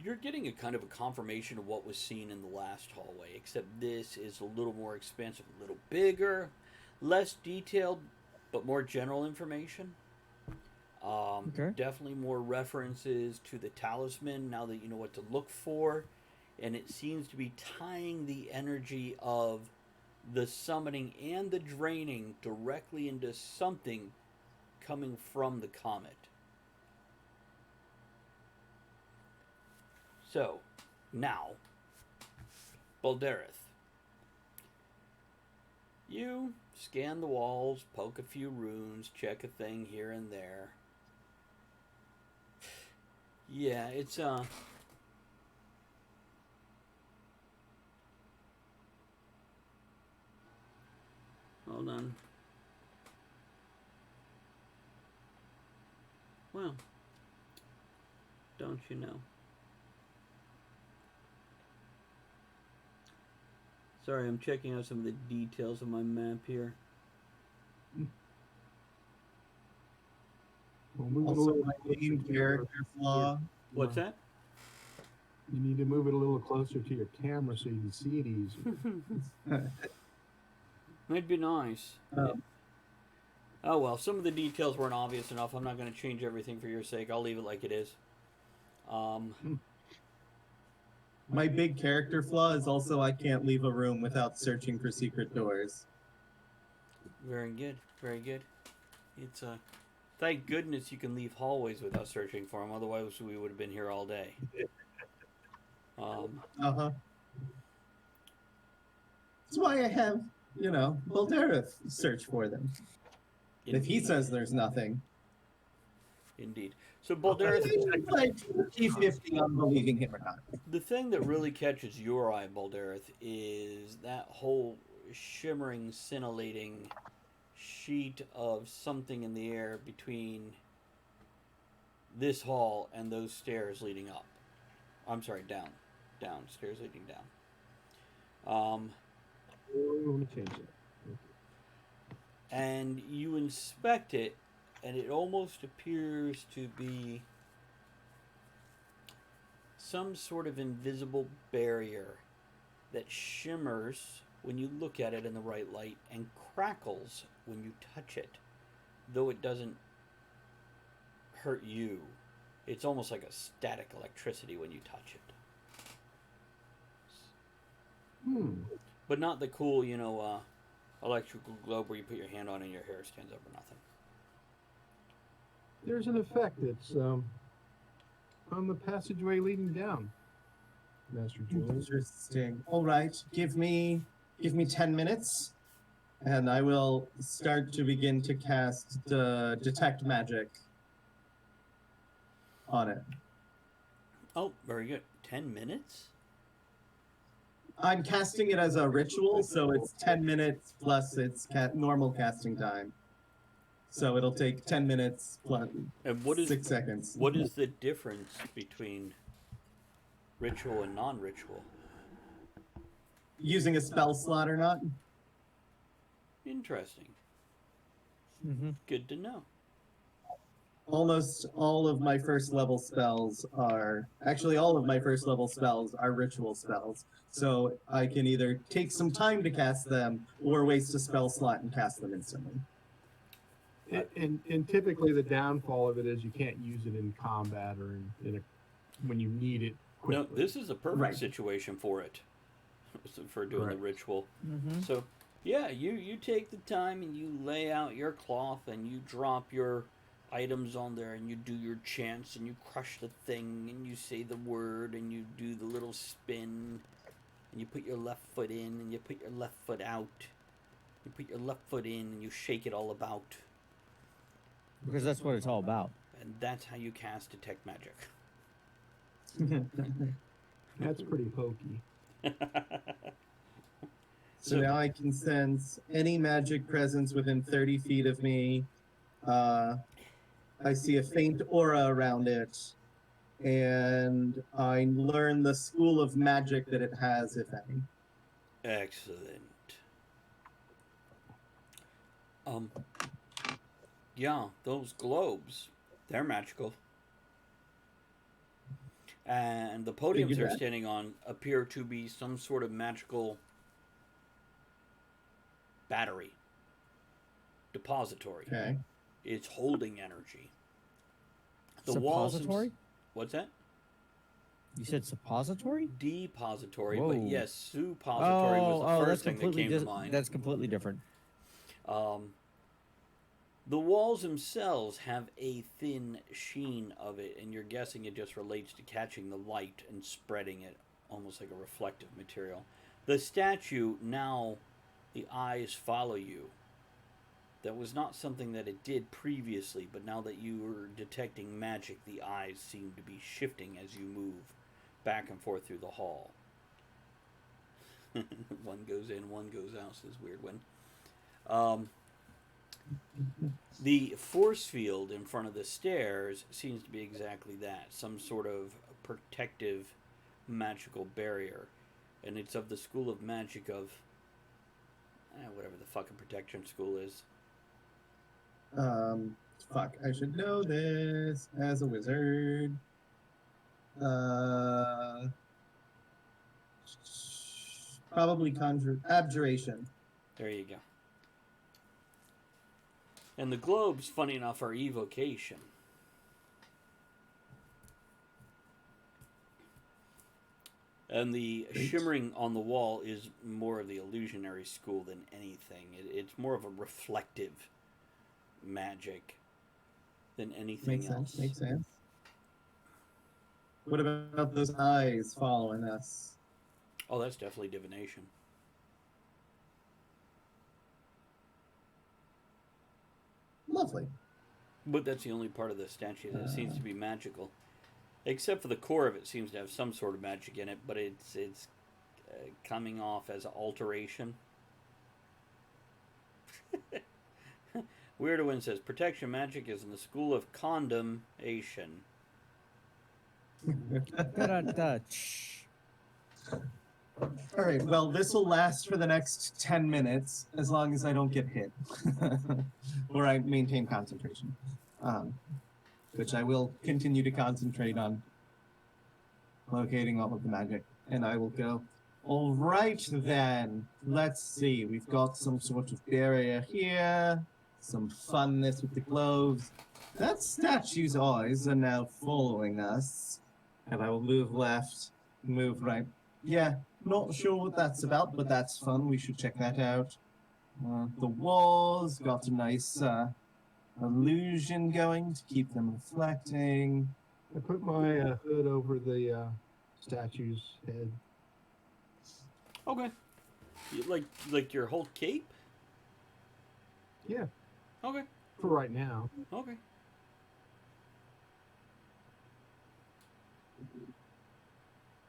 you're getting a kind of a confirmation of what was seen in the last hallway, except this is a little more expansive, a little bigger, less detailed, but more general information. Okay. Definitely more references to the talisman now that you know what to look for, and it seems to be tying the energy of the summoning and the draining directly into something coming from the comet. So, now, Baldereth, you scan the walls, poke a few runes, check a thing here and there. Yeah, it's, hold on. Well, don't you know? Sorry, I'm checking out some of the details of my map here. We'll move it a Also, little my closer main to your- character flaw. What's that? You need to move it a little closer to your camera so you can see it easier. It'd be nice. Um, Oh well, some of the details weren't obvious enough. I'm not going to change everything for your sake. I'll leave it like it is. My big character flaw is also I can't leave a room without searching for secret doors. Very good. Very good. It's Thank goodness you can leave hallways without searching for them. Otherwise, we would have been here all day. Uh-huh. That's why I have, Baldereth search for them. If he Indeed. says there's nothing, Indeed. So, I Baldereth, like 50-50 on believing him or not. the thing that really catches your eye, Baldereth, is that whole shimmering, scintillating sheet of something in the air between this hall and those stairs leading up. I'm sorry, down. Down. Stairs leading down. Let me change it. And you inspect it, and it almost appears to be some sort of invisible barrier that shimmers when you look at it in the right light and crackles when you touch it, though it doesn't hurt you. It's almost like a static electricity when you touch it. But not the cool, electrical globe where you put your hand on and your hair stands up or nothing. There's an effect that's on the passageway leading down, Master Julian. Interesting. All right, give me 10 minutes, and I will start to begin to cast the detect magic on it. Oh, very good. 10 minutes? I'm casting it as a ritual, so it's 10 minutes plus its normal casting time. So it'll take 10 minutes plus And what is 6 seconds. what is the difference between ritual and non-ritual? Using a spell slot or not? Interesting. Mm-hmm. Good to know. Almost all of my first level spells are all of my first level spells are ritual spells. So I can either take some time to cast them or waste a spell slot and cast them instantly. And typically the downfall of it is you can't use it in combat or when you need it quickly. No, this is a perfect Right. situation for it. For doing Correct. the ritual. Mm-hmm. So, yeah, you take the time and you lay out your cloth and you drop your items on there and you do your chants and you crush the thing and you say the word and you do the little spin and you put your left foot in and you put your left foot out. You put your left foot in and you shake it all about. Because that's what it's all about. And that's how you cast Detect Magic. That's pretty hokey. So now I can sense any magic presence within 30 feet of me. I see a faint aura around it, and I learn the school of magic that it has, if any. Excellent. Yeah, those globes, they're magical. And the podiums Figured they're that. standing on appear to be some sort of magical battery. Depository. Okay. It's holding energy. The walls. Suppository? What's that? You said suppository? Depository, Whoa. but yes, suppository was the that's first thing that completely came to mind. That's completely different. The walls themselves have a thin sheen of it, and you're guessing it just relates to catching the light and spreading it, almost like a reflective material. The statue, now the eyes follow you. That was not something that it did previously, but now that you were detecting magic, the eyes seem to be shifting as you move back and forth through the hall. One goes in, one goes out, says Weirdwind. The force field in front of the stairs seems to be exactly that, some sort of protective magical barrier. And it's of the school of magic of whatever the fucking protection school is. Fuck, I should know this as a wizard. Probably abjuration. There you go. And the globes, funny enough, are evocation. And the Great. shimmering on the wall is more of the illusionary school than anything. It's more of a reflective magic. than anything Makes else. sense. Makes sense. What about those eyes following us? Oh, that's definitely divination. Lovely. But that's the only part of the statue that seems to be magical. Except for the core of it seems to have some sort of magic in it, but it's coming off as alteration. Weirdo says protection magic is in the school of condemnation. Da-da-da. All right. Well, this will last for the next 10 minutes, as long as I don't get hit, or I maintain concentration, which I will continue to concentrate on locating all of the magic, and I will go. All right, then. Let's see. We've got some sort of barrier here. Some funness with the globes. That statue's eyes are now following us. And I will move left, move right. Yeah, not sure what that's about, but that's fun. We should check that out. The walls got a nice illusion going to keep them reflecting. I put my hood over the statue's head. Okay. Like your whole cape? Yeah, Okay. for right now. Okay.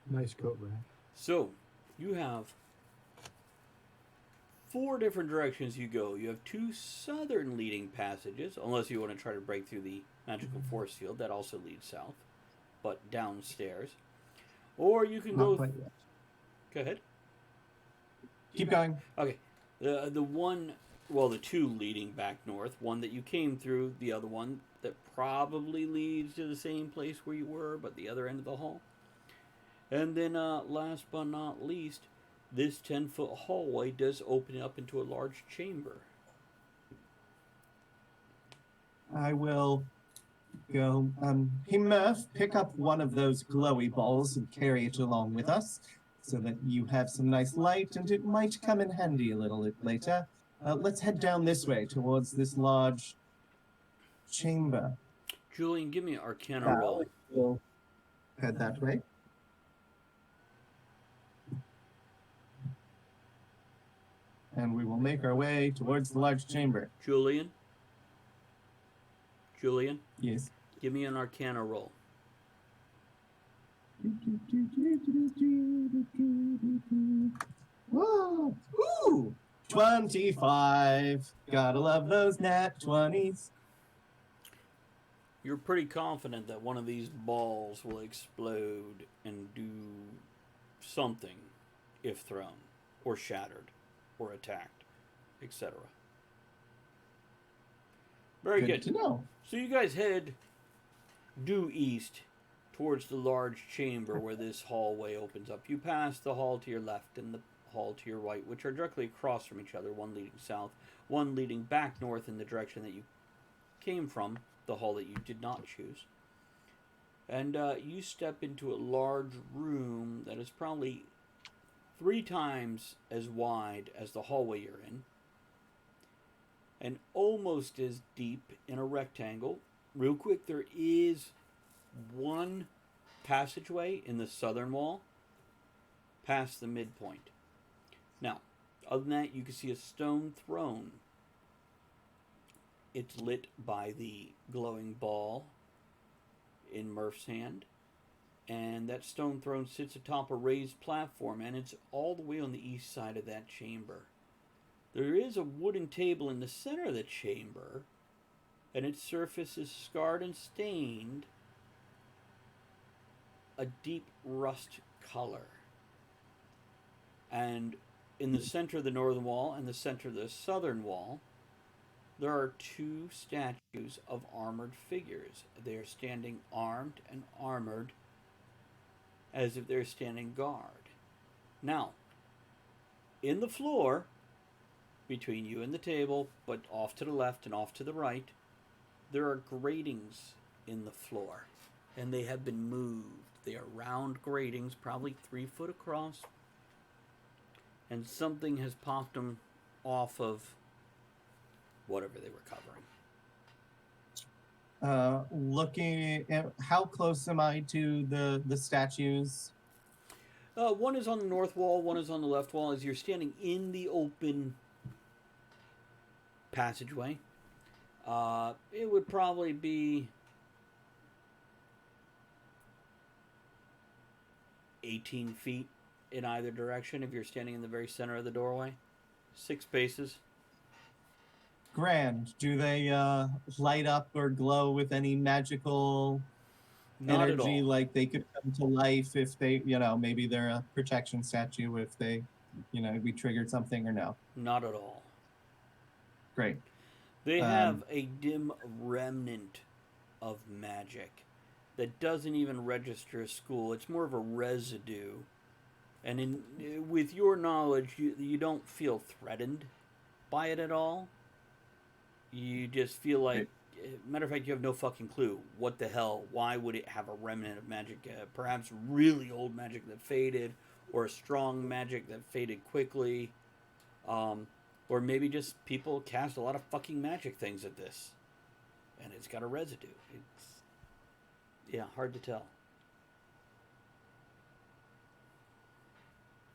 Nice coat rack. So, you have 4 different directions you go. You have 2 southern leading passages, unless you want to try to break through the magical force field. That also leads south, but downstairs. Or you can Not go... quite yet. Go ahead. Keep going. Okay. The one... Well, the 2 leading back north. One that you came through. The other one that probably leads to the same place where you were, but the other end of the hall. And then, last but not least, this 10-foot hallway does open up into a large chamber. I will go. Hey Murph, pick up one of those glowy balls and carry it along with us, so that you have some nice light, and it might come in handy a little bit later. Let's head down this way towards this large chamber. Julian, give me an Arcana roll. We'll head that way. And we will make our way towards the large chamber. Julian, Yes. give me an Arcana roll. Whoa! Ooh! 25. Gotta love those nat 20s. You're pretty confident that one of these balls will explode and do something if thrown, or shattered, or attacked, etc. Very good. to know. So you guys head due east towards the large chamber where this hallway opens up. You pass the hall to your left and the hall to your right, which are directly across from each other, one leading south, one leading back north in the direction that you came from, the hall that you did not choose. And you step into a large room that is probably 3 times as wide as the hallway you're in, and almost as deep in a rectangle. Real quick, there is one passageway in the southern wall past the midpoint. Now, other than that, you can see a stone throne. It's lit by the glowing ball in Murph's hand. And that stone throne sits atop a raised platform, and it's all the way on the east side of that chamber. There is a wooden table in the center of the chamber, and its surface is scarred and stained a deep rust color. And in the center of the northern wall and the center of the southern wall, there are 2 statues of armored figures. They are standing armed and armored as if they're standing guard. Now, in the floor, between you and the table, but off to the left and off to the right, there are gratings in the floor, and they have been moved. They are round gratings, probably 3 foot across, and something has popped them off of whatever they were covering. Looking at how close am I to the statues? One is on the north wall, one is on the left wall. As you're standing in the open passageway, it would probably be 18 feet in either direction if you're standing in the very center of the doorway. 6 spaces. Grand. Do they light up or glow with any magical Not at energy? all. Like they could come to life if they, maybe they're a protection statue if they, we triggered something or no? Not at all. Great. They have a dim remnant of magic that doesn't even register as school. It's more of a residue. And with your knowledge, you don't feel threatened by it at all. You just feel like, matter of fact, you have no fucking clue. What the hell? Why would it have a remnant of magic? Perhaps really old magic that faded, or a strong magic that faded quickly. Or maybe just people cast a lot of fucking magic things at this. And it's got a residue. Yeah, hard to tell.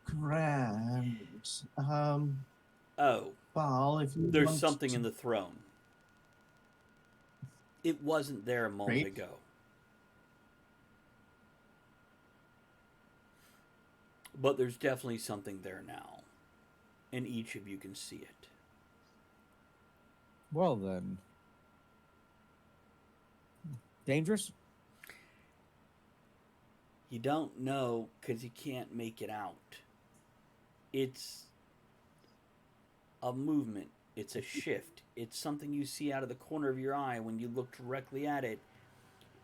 Grand. Oh, Ball, if you there's want something to- in the throne. It wasn't there a moment Great. ago. But there's definitely something there now. And each of you can see it. Well then. Dangerous? You don't know because you can't make it out. It's a movement. It's a shift. It's something you see out of the corner of your eye when you look directly at it.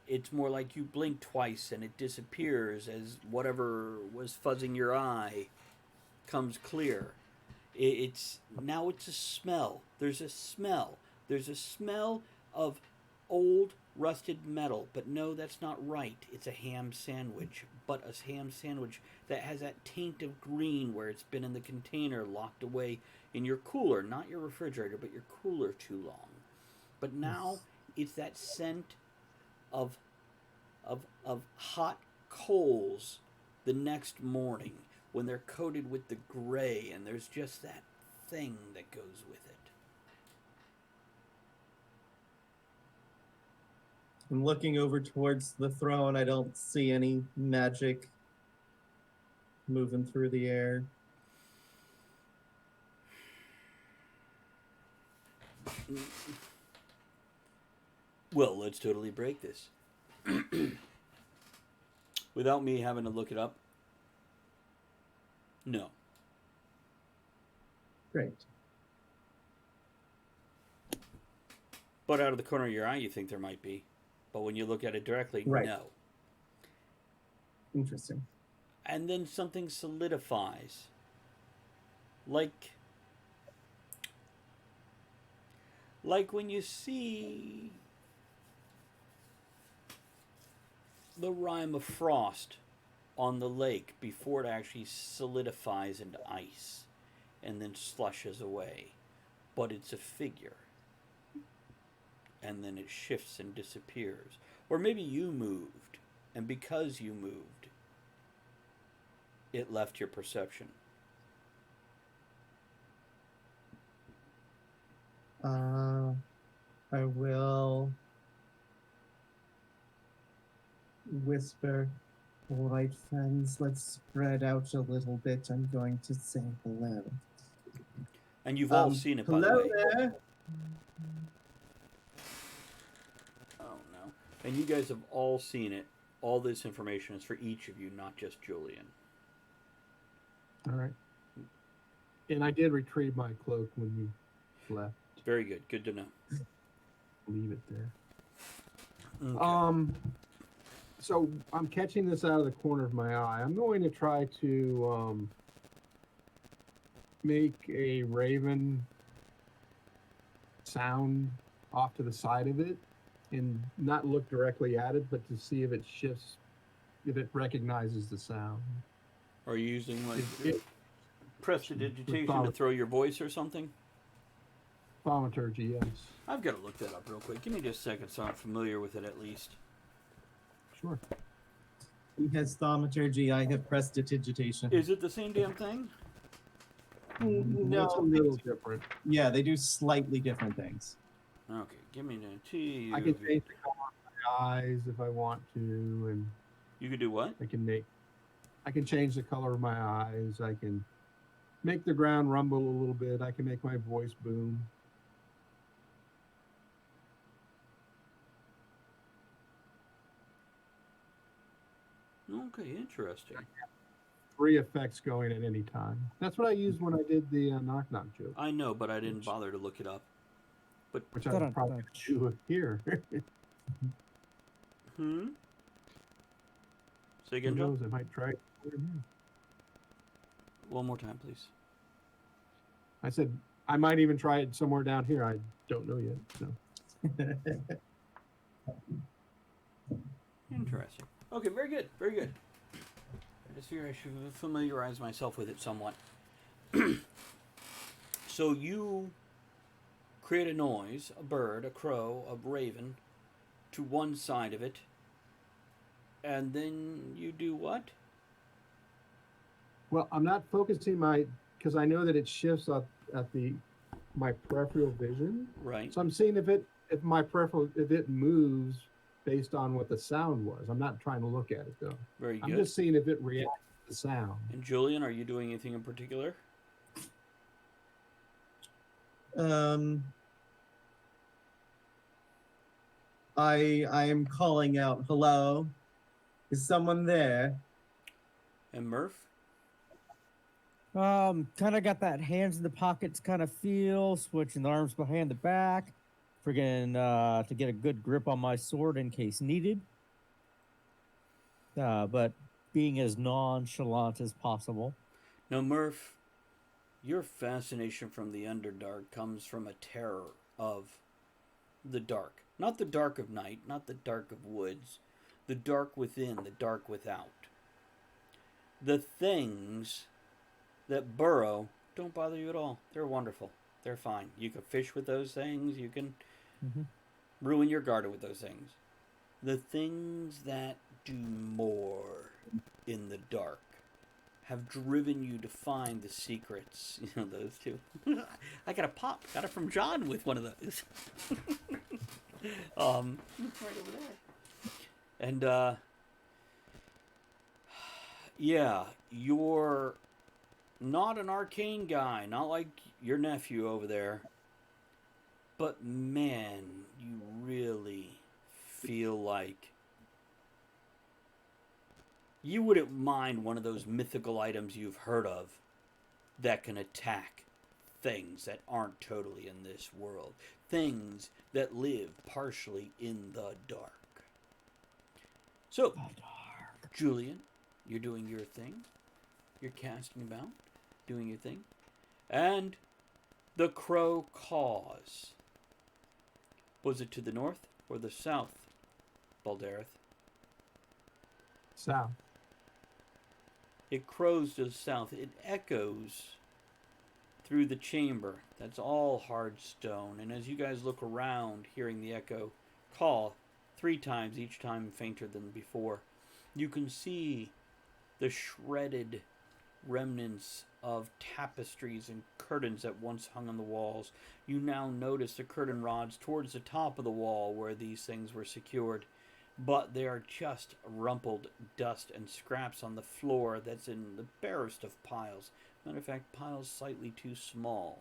It's more like you blink twice and it disappears as whatever was fuzzing your eye comes clear. It's now it's a smell. There's a smell. There's a smell of old rusted metal, but no, that's not right. It's a ham sandwich, but a ham sandwich that has that taint of green where it's been in the container locked away in your cooler, not your refrigerator, but your cooler too long. But now it's that scent of hot coals the next morning when they're coated with the gray and there's just that thing that goes with it. I'm looking over towards the throne. I don't see any magic moving through the air. Well, let's totally break this. Without me having to look it up. No. Great. But out of the corner of your eye, you think there might be. But when you look at it directly, Right. no. Interesting. And then something solidifies. Like when you see the rime of frost on the lake before it actually solidifies into ice and then slushes away. But it's a figure. And then it shifts and disappears. Or maybe you moved, and because you moved, it left your perception. I will whisper. All right, friends, let's spread out a little bit. I'm going to say hello. And you've all seen it, by the hello way. there. Oh, no. And you guys have all seen it. All this information is for each of you, not just Julian. All right. And I did retrieve my cloak when you left. Very good. Good to know. Leave it there. Okay. So I'm catching this out of the corner of my eye. I'm going to try to make a raven sound off to the side of it and not look directly at it, but to see if it shifts, if it recognizes the sound. Are you using like It- prestidigitation to probably- throw your voice or something? Thaumaturgy, yes. I've got to look that up real quick. Give me just a second so I'm familiar with it at least. Sure. He has thaumaturgy. I have prestidigitation. Is it the same damn thing? No, It's a little different. yeah, they do slightly different things. Okay, give me the T. I can change the color of my eyes if I want to, and You could do what? I can change the color of my eyes. I can make the ground rumble a little bit. I can make my voice boom. Okay, interesting. 3 effects going at any time. That's what I used when I did the knock knock joke, I know, but I didn't bother to look it up. which I probably do here. Hmm? Say Who again, Joe? knows? I might try it here. One more time, please. I said I might even try it somewhere down here. I don't know yet. So. Interesting. Okay, very good, very good. I just figure I should familiarize myself with it somewhat. So you create a noise, a bird, a crow, a raven, to one side of it, and then you do what? Well, I'm not focusing because I know that it shifts up at my peripheral vision. Right. So I'm seeing if it moves based on what the sound was. I'm not trying to look at it though. Very I'm good. just seeing if it reacts to the sound. And Julian, are you doing anything in particular? I am calling out, hello? Is someone there? And Murph? Kind of got that hands in the pockets kind of feel, switching the arms behind the back, friggin' to get a good grip on my sword in case needed. But being as nonchalant as possible. Now, Murph, your fascination from the Underdark comes from a terror of the dark. Not the dark of night, not the dark of woods, the dark within, the dark without. The things that burrow don't bother you at all. They're wonderful. They're fine. You can fish with those things. You can ruin your garden with those things. The things that do more in the dark have driven you to find the secrets. You know, those two. I got a pop. Got it from John with one of those. Right over there. And, yeah, you're not an arcane guy, not like your nephew over there. But, man, you really feel like you wouldn't mind one of those mythical items you've heard of that can attack things that aren't totally in this world. Things that live partially in the dark. So, Julian, you're doing your thing. You're casting about, doing your thing. And the crow caws. Was it to the north or the south, Baldareth? South. It crows to the south. It echoes through the chamber. That's all hard stone. And as you guys look around, hearing the echo call 3 times, each time fainter than before, you can see the shredded remnants of tapestries and curtains that once hung on the walls. You now notice the curtain rods towards the top of the wall where these things were secured. But they are just rumpled dust and scraps on the floor that's in the barest of piles. Matter of fact, piles slightly too small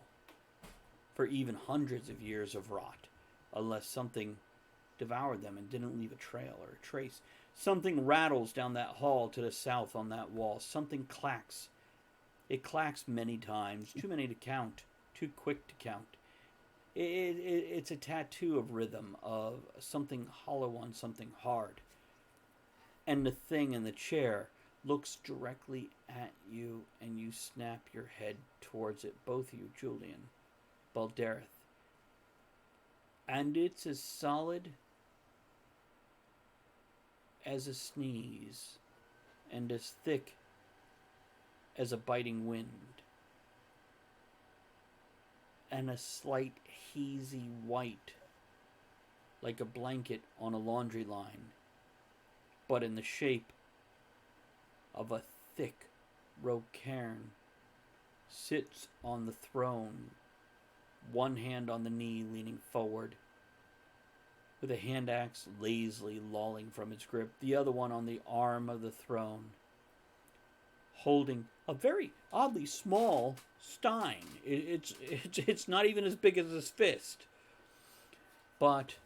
for even hundreds of years of rot, unless something devoured them and didn't leave a trail or a trace. Something rattles down that hall to the south on that wall. Something clacks. It clacks many times, too many to count, too quick to count. It's a tattoo of rhythm, of something hollow on something hard. And the thing in the chair looks directly at you, and you snap your head towards it, both of you, Julian, Baldareth. And it's as solid as a sneeze, and as thick as a biting wind. and a slight hazy white, like a blanket on a laundry line, but in the shape of a thick rocairn, sits on the throne, one hand on the knee leaning forward, with a hand axe lazily lolling from its grip, the other one on the arm of the throne, holding a very oddly small stein. It's not even as big as his fist, but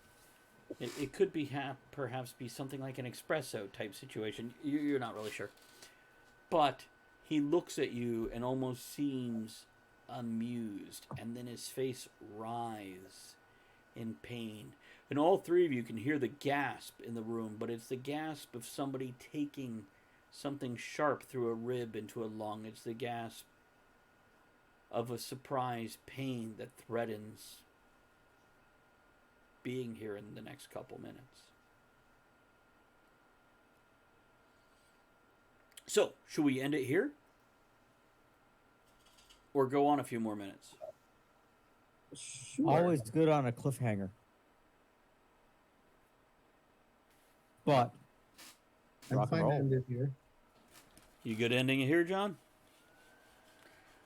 it could be perhaps be something like an espresso type situation. You're not really sure, but he looks at you and almost seems amused, and then his face writhes in pain. And all three of you can hear the gasp in the room, but it's the gasp of somebody taking something sharp through a rib into a lung. It's the gasp of a surprised pain that threatens being here in the next couple minutes. So, should we end it here? Or go on a few more minutes? Sure. Always good on a cliffhanger. But I'm rock and fine roll. to end it here. You good ending it here, John?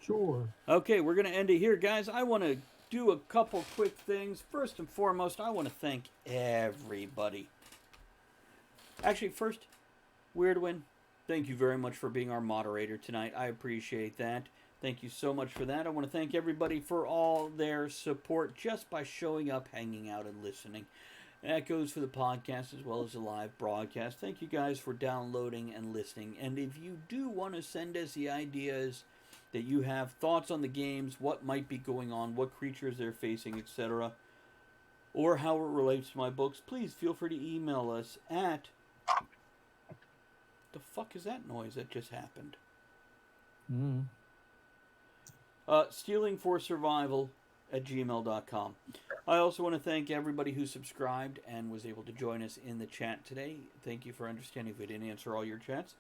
Sure. Okay, we're going to end it here, guys. I want to do a couple quick things. First and foremost, I want to thank everybody. Actually, first, Weirdwin, thank you very much for being our moderator tonight. I appreciate that. Thank you so much for that. I want to thank everybody for all their support just by showing up, hanging out, and listening. And that goes for the podcast as well as the live broadcast. Thank you guys for downloading and listening. And if you do want to send us the ideas that you have, thoughts on the games, what might be going on, what creatures they're facing, etc., or how it relates to my books, please feel free to email us at... The fuck is that noise that just happened? stealingforsurvival@gmail.com. I also want to thank everybody who subscribed and was able to join us in the chat today. Thank you for understanding if we didn't answer all your chats.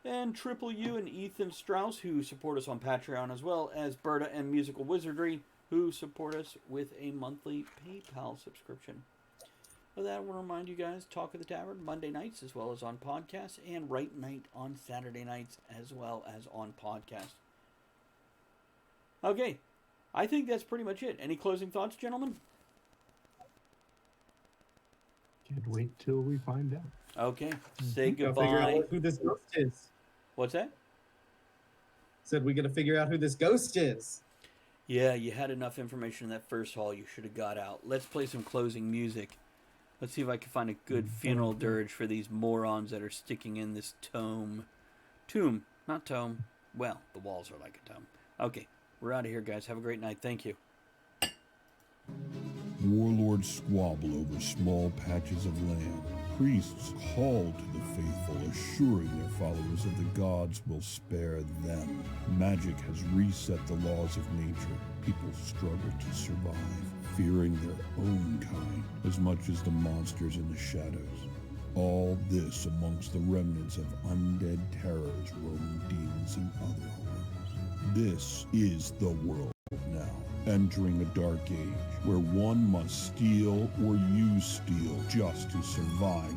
And Triple U and Ethan Strauss, who support us on Patreon, as well as Berta and Musical Wizardry, who support us with a monthly PayPal subscription. With that, I want to remind you guys, Talk of the Tavern Monday nights as well as on podcasts, and Right Night on Saturday nights as well as on podcast. Okay, I think that's pretty much it. Any closing thoughts, gentlemen? Can't wait till we find out. Okay, say Gotta figure goodbye. out who this ghost is. What's that? Said we gotta figure out who this ghost is. Yeah, you had enough information in that first hall. You should have got out. Let's play some closing music. Let's see if I can find a good funeral dirge for these morons that are sticking in this tomb. Tomb, not tome. Well, the walls are like a tome. Okay, we're out of here, guys. Have a great night. Thank you. Warlords squabble over small patches of land. Priests call to the faithful, assuring their followers of the gods will spare them. Magic has reset the laws of nature. People struggle to survive, fearing their own kind as much as the monsters in the shadows. All this amongst the remnants of undead terrors roaming demons and other horrors. This is the world now, entering a dark age where one must steal or use steel just to survive